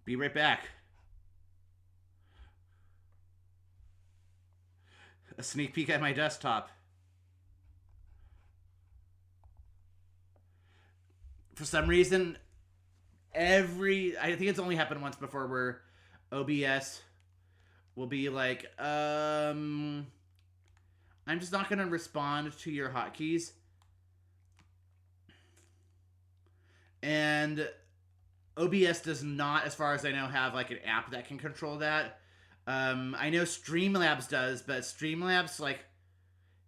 Be right back. A sneak peek at my desktop. For some reason, I think it's only happened once before where OBS will be like, I'm just not going to respond to your hotkeys. And OBS does not, as far as I know, have like an app that can control that. I know Streamlabs does, but Streamlabs like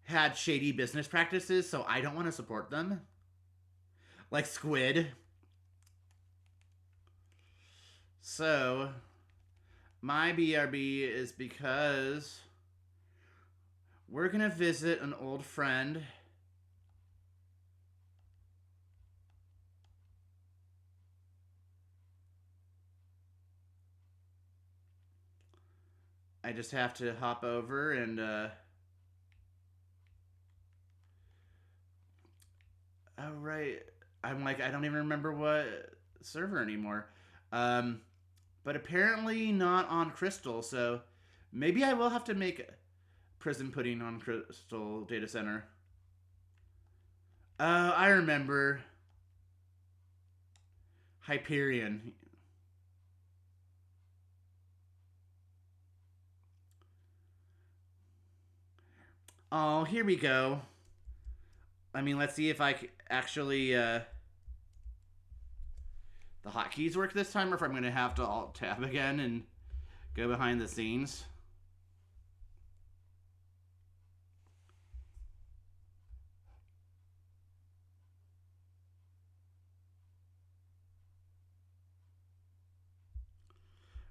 had shady business practices, so I don't want to support them. Like Squid. So, my BRB is because we're going to visit an old friend. I just have to hop over and Oh, right. I'm like, I don't even remember what server anymore. But apparently not on Crystal, so maybe I will have to make Prison Pudding on Crystal Data Center. I remember. Hyperion. Oh, here we go. I mean, let's see if I actually, the hotkeys work this time, or if I'm going to have to Alt-Tab again and go behind the scenes.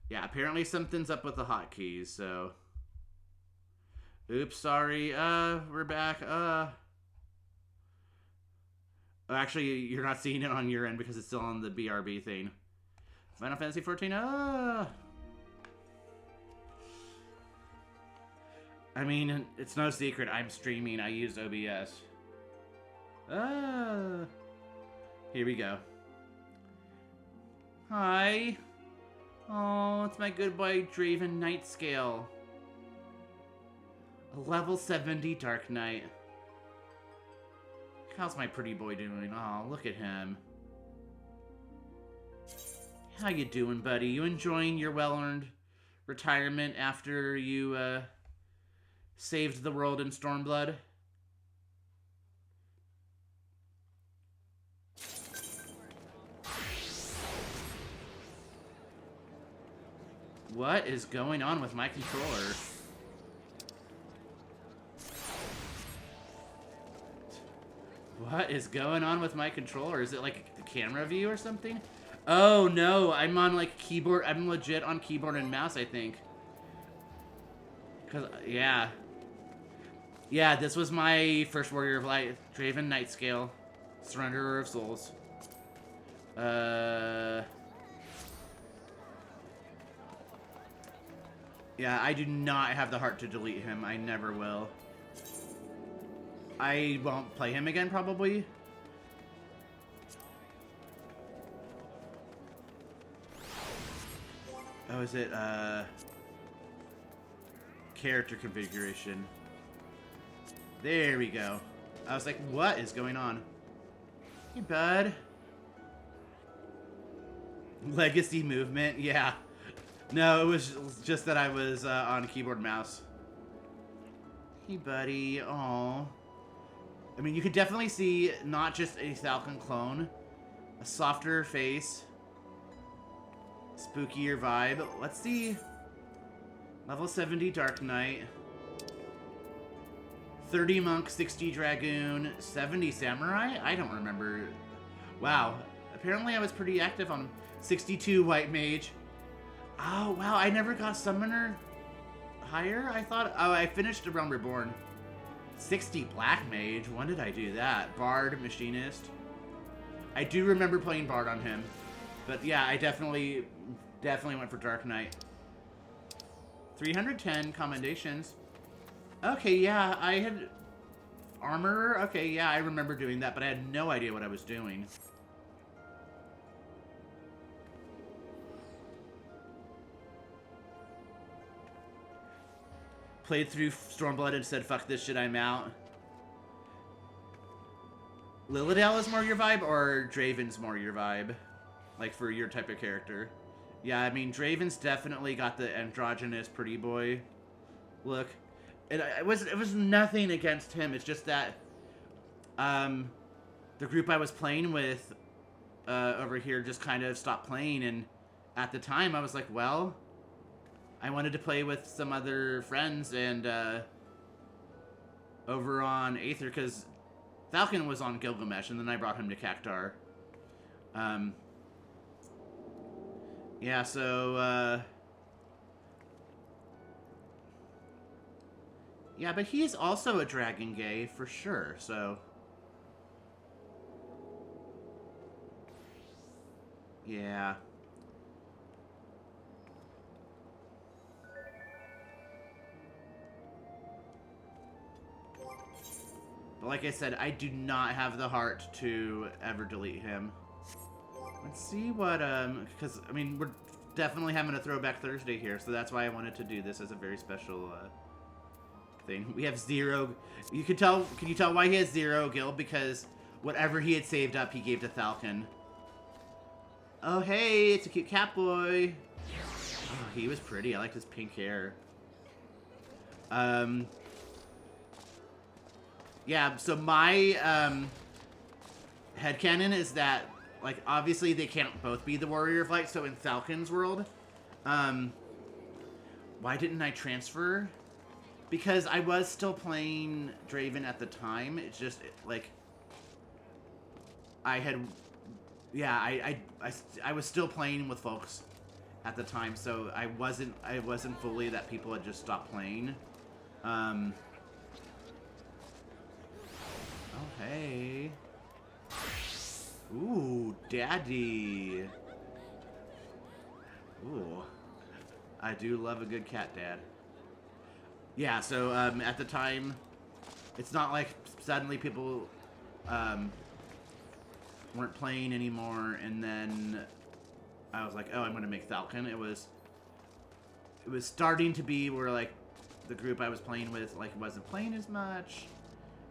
Yeah, apparently something's up with the hotkeys, so... Oops, sorry. We're back. Actually, you're not seeing it on your end because it's still on the BRB thing. Final Fantasy 14. I mean, it's no secret. I'm streaming. I use OBS. Here we go. Hi. Oh, it's my good boy Draven Nightscale. A level 70 Dark Knight. How's my pretty boy doing? Oh, look at him. How you doing, buddy? You enjoying your well-earned retirement after you, saved the world in Stormblood? What is going on with my controller? What is going on with my controller? Is it like the camera view or something? Oh no, I'm on like keyboard. I'm legit on keyboard and mouse, I think. Cause yeah. Yeah, this was my first Warrior of Light. Draven Nightscale. Surrenderer of Souls. Yeah, I do not have the heart to delete him. I never will. I won't play him again, probably. Oh, is it, character configuration. There we go. I was like, what is going on? Hey, bud. Legacy movement, yeah. No, it was just that I was on keyboard and mouse. Hey, buddy. Aw. I mean, you could definitely see not just a Falcon clone, a softer face, spookier vibe. Let's see. Level 70 Dark Knight, 30 Monk, 60 Dragoon, 70 Samurai? I don't remember. Wow. Apparently I was pretty active on 62 White Mage. Oh, wow. I never got Summoner higher? I thought... Oh, I finished around Reborn. 60 Black Mage. When did I do that? Bard, Machinist. I do remember playing Bard on him. But yeah, I definitely went for Dark Knight. 310 commendations. Okay, yeah, I had... Armorer? Okay, yeah, I remember doing that, but I had no idea what I was doing. Played through Stormblood and said, fuck this shit, I'm out. Lilydale is more your vibe, or Draven's more your vibe? Like, for your type of character? Yeah, I mean, Draven's definitely got the androgynous pretty boy look. It was nothing against him, it's just that, the group I was playing with, over here just kind of stopped playing, and at the time I was like, well... I wanted to play with some other friends and over on Aether because Falcon was on Gilgamesh and then I brought him to Cactar. Yeah, so yeah, but he's also a Dragon Gay for sure, so yeah. But like I said, I do not have the heart to ever delete him. Let's see what, because, I mean, we're definitely having a Throwback Thursday here, so that's why I wanted to do this as a very special, thing. We have 0, you can you tell why he has 0 gil? Because whatever he had saved up, he gave to Falcon. Oh, hey, it's a cute cat boy. Oh, he was pretty. I liked his pink hair. Yeah, so my, headcanon is that, like, obviously they can't both be the Warrior of Light, so in Falcon's world, why didn't I transfer? Because I was still playing Draven at the time. It's just, like, I had, yeah, I was still playing with folks at the time, so I wasn't fully that people had just stopped playing. Oh, hey. Ooh, daddy. Ooh. I do love a good cat dad. Yeah, so, at the time, it's not like suddenly people, weren't playing anymore, and then I was like, oh, I'm gonna make Falcon. It was starting to be where, like, the group I was playing with, like, wasn't playing as much,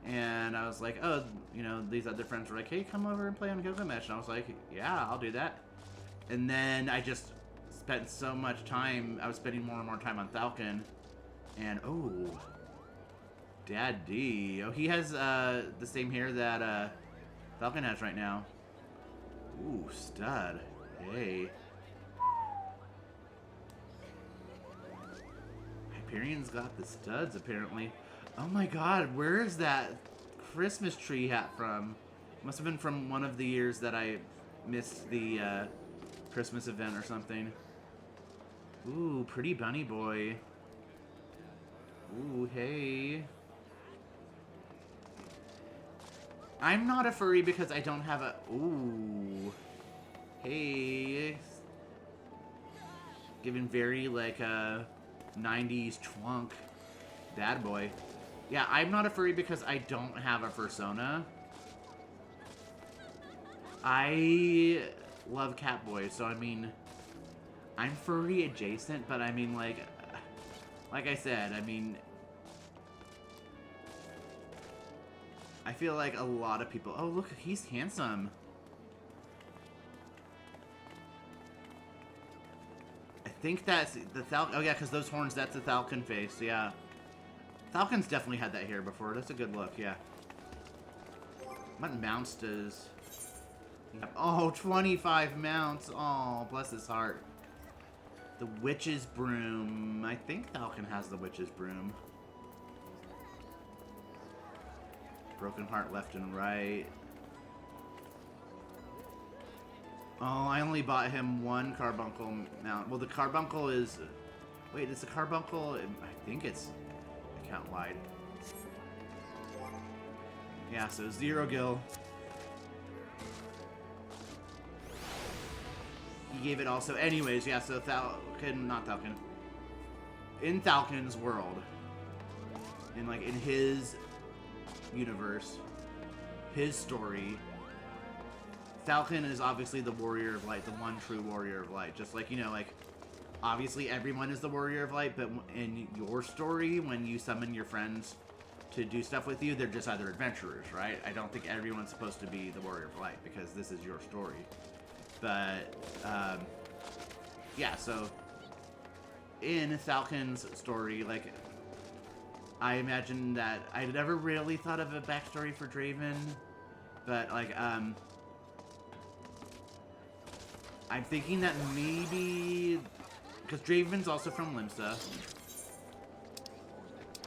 and I was like, oh, you know, these other friends were like, hey, come over and play on Gilgamesh, and I was like, yeah, I'll do that. And then I just spent so much time, I was spending more and more time on Falcon, and, oh, Daddy. Oh, he has, the same hair that, Falcon has right now. Ooh, stud. Hey. Hyperion's got the studs, apparently. Oh my god, where is that Christmas tree hat from? Must have been from one of the years that I missed the, Christmas event or something. Ooh, pretty bunny boy. Ooh, hey. I'm not a furry because I don't have a... Ooh. Hey. Giving very, like, a 90s twunk dad boy. Yeah, I'm not a furry because I don't have a fursona. I love cat boys, so I mean... I'm furry adjacent, but I mean, like I said, I mean... I feel like a lot of people... Oh, look, he's handsome. I think that's the Falcon... Oh, yeah, because those horns, that's the Falcon face, yeah. Falcon's definitely had that hair before. That's a good look, yeah. What mounts does... Oh, 25 mounts. Oh, bless his heart. The Witch's Broom. I think Falcon has the Witch's Broom. Broken Heart left and right. Oh, I only bought him one carbuncle mount. Well, the carbuncle is... Wait, is the carbuncle... I think it's account wide. Yeah, so 0 gil. He gave it also... Anyways, yeah, so Falcon... Not Falcon. In Falcon's world. In, like, in his... universe, his story, Falcon is obviously the Warrior of Light, the one true Warrior of Light. Just like, you know, like, obviously everyone is the Warrior of Light, but in your story, when you summon your friends to do stuff with you, they're just either adventurers, right? I don't think everyone's supposed to be the Warrior of Light, because this is your story. But, yeah, so, in Falcon's story, like, I imagine that I never really thought of a backstory for Draven, but, like, I'm thinking that maybe, because Draven's also from Limsa,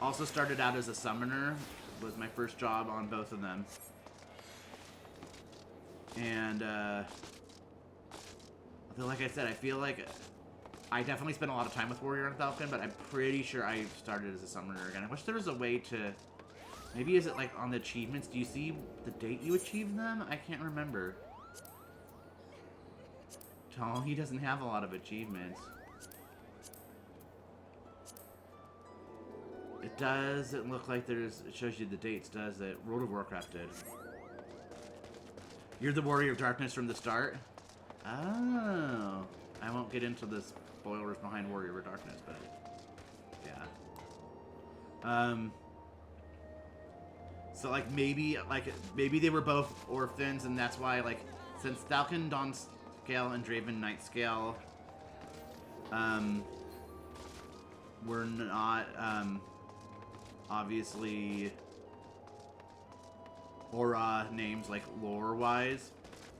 also started out as a summoner, was my first job on both of them, and, like I said, I feel like I definitely spent a lot of time with Warrior and Falcon, but I'm pretty sure I started as a summoner again. I wish there was a way to... Maybe is it like on the achievements? Do you see the date you achieve them? I can't remember. Oh, he doesn't have a lot of achievements. It doesn't look like there's... It shows you the dates, does it? World of Warcraft did. You're the Warrior of Darkness from the start? Oh. I won't get into the spoilers behind Warrior of Darkness, but... Yeah. So, like, maybe they were both orphans, and that's why, like, since Falcon Dawnscale and Draven Nightscale, were not, obviously aura names, like, lore-wise.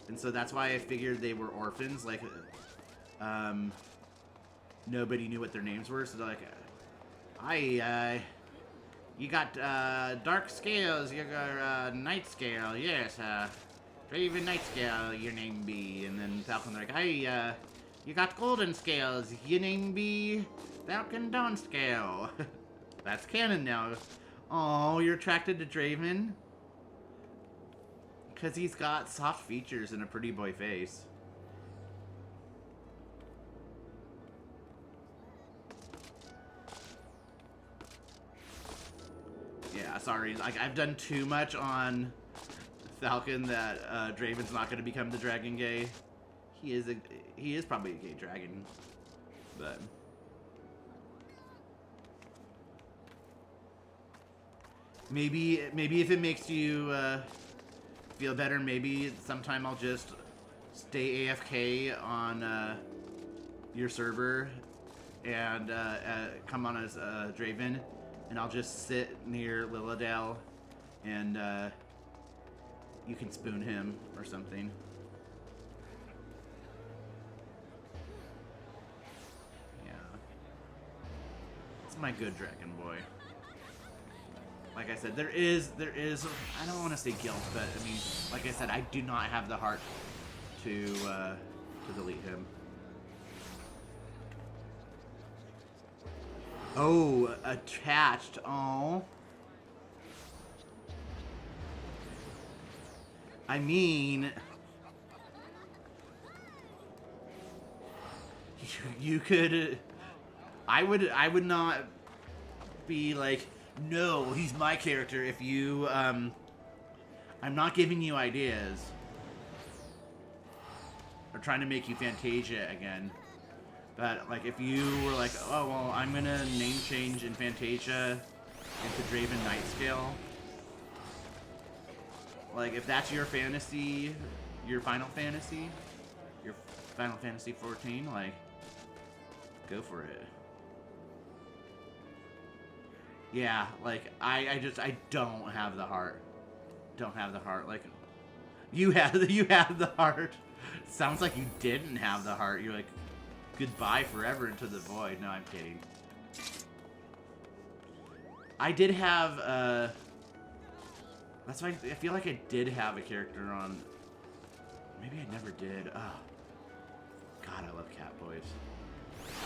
And so that's why I figured they were orphans, like, nobody knew what their names were, so they're like, you got, Dark Scales, you got, Night Scale, yes, Draven Night Scale, your name be, and then Falcon, like, hey, you got Golden Scales, your name be Falcon Dawn Scale. That's canon now. Oh, you're attracted to Draven? Because he's got soft features and a pretty boy face. Yeah, sorry. Like, I've done too much on Falcon that Draven's not going to become the dragon gay. He is probably a gay dragon, but... Maybe if it makes you feel better, maybe sometime I'll just stay AFK on your server and come on as Draven, and I'll just sit near Lilydale, and you can spoon him or something. Yeah, it's my good dragon boy. Like I said, there is, I don't want to say guilt, but I mean, like I said, I do not have the heart to delete him. Oh, attached, oh. I mean, you could, I would not be like, no, he's my character if you, I'm not giving you ideas. Or trying to make you Fantasia again. But, like, if you were like, oh, well, I'm gonna name change in Fantasia into Draven Nightscale. Like, if that's your fantasy, your Final Fantasy 14, like, go for it. Yeah, like, I don't have the heart. Don't have the heart. Like, you have the heart. Sounds like you didn't have the heart. You're like, goodbye forever into the void. No, I'm kidding. I did have, that's why I feel like I did have a character on, maybe I never did. Oh, God, I love Catboys.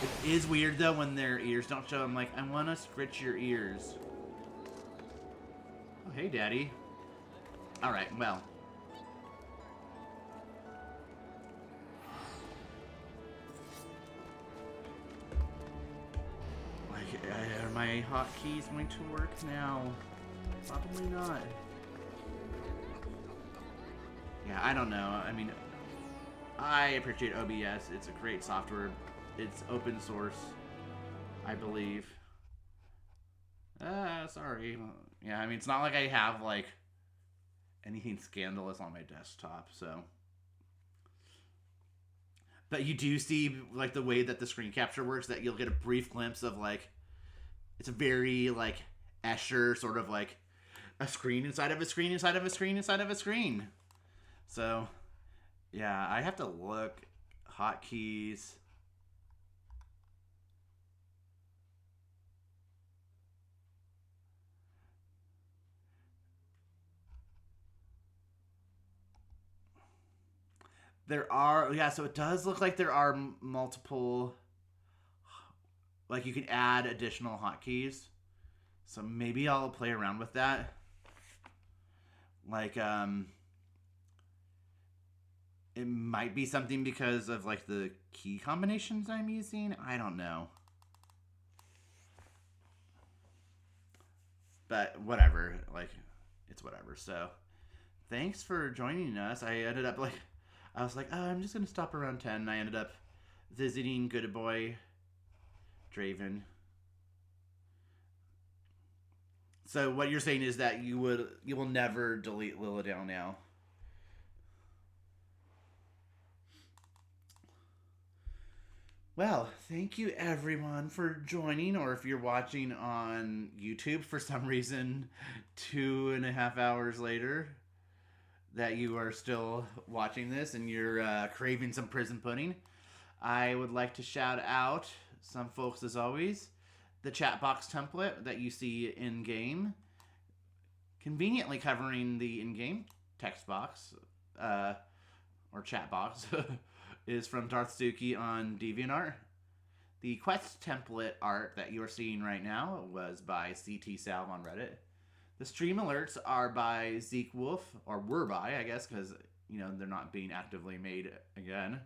It is weird, though, when their ears don't show. I'm like, I want to scritch your ears. Oh, hey, Daddy. Alright, well. Like, are my hotkeys going to work now? Probably not. Yeah, I don't know. I mean, I appreciate OBS. It's a great software. It's open source, I believe. Sorry. Yeah, I mean, it's not like I have, like, anything scandalous on my desktop, so. But you do see, like, the way that the screen capture works, that you'll get a brief glimpse of, like, it's a very, like, Escher sort of, like, a screen inside of a screen inside of a screen inside of a screen. So, yeah, I have to look. Hotkeys. There are, yeah, so it does look like there are multiple, like you can add additional hotkeys. So maybe I'll play around with that. Like, it might be something because of like the key combinations I'm using. I don't know. But whatever, like, it's whatever. So, thanks for joining us. I ended up, like, I was like, oh, I'm just going to stop around 10. And I ended up visiting Good Boy Draven. So what you're saying is that you will never delete Lilydale now. Well, thank you everyone for joining, or if you're watching on YouTube for some reason 2.5 hours later that you are still watching this and you're craving some prison pudding. I would like to shout out some folks as always. The chat box template that you see in-game, conveniently covering the in-game text box, or chat box, is from Darth Suki on DeviantArt. The quest template art that you are seeing right now was by CT Salve on Reddit. The stream alerts are by Zeke Wolf, or were by, I guess, because, you know, they're not being actively made again,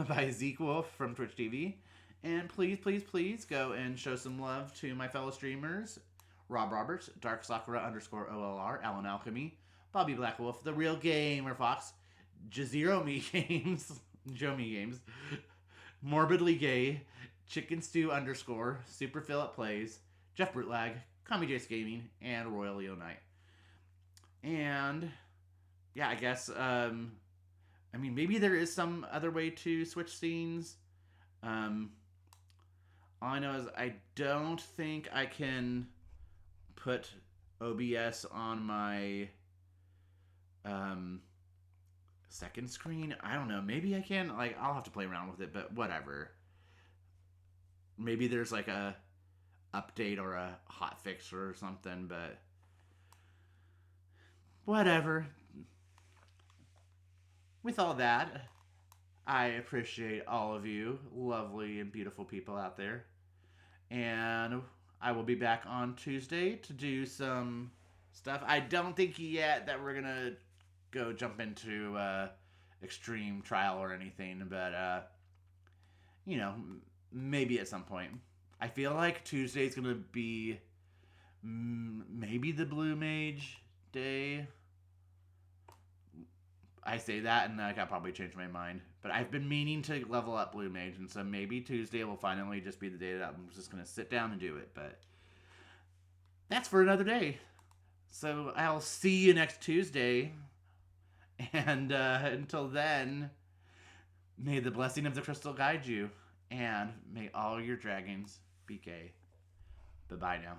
by Zeke Wolf from Twitch TV. And please, please, please go and show some love to my fellow streamers, Rob Roberts, Dark Sakura _OLR, Alan Alchemy, Bobby Blackwolf, The Real Gamer Fox, Jazero Me Games, Joe Me Games, Morbidly Gay, Chicken Stew _ Super Philip Plays, Jeff Brutlag, Kami Jace Gaming, and Royal Leo Knight. And yeah, I guess I mean, maybe there is some other way to switch scenes. All I know is I don't think I can put OBS on my second screen. I don't know. Maybe I can. Like, I'll have to play around with it, but whatever. Maybe there's like a update or a hot fix or something, but whatever. With all that, I appreciate all of you lovely and beautiful people out there. And I will be back on Tuesday to do some stuff. I don't think yet that we're going to go jump into extreme trial or anything, but, you know, maybe at some point. I feel like Tuesday's going to be maybe the Blue Mage day. I say that, and I could probably change my mind. But I've been meaning to level up Blue Mage, and so maybe Tuesday will finally just be the day that I'm just going to sit down and do it. But that's for another day. So I'll see you next Tuesday. And until then, may the blessing of the crystal guide you, and may all your dragons be gay. Bye-bye now.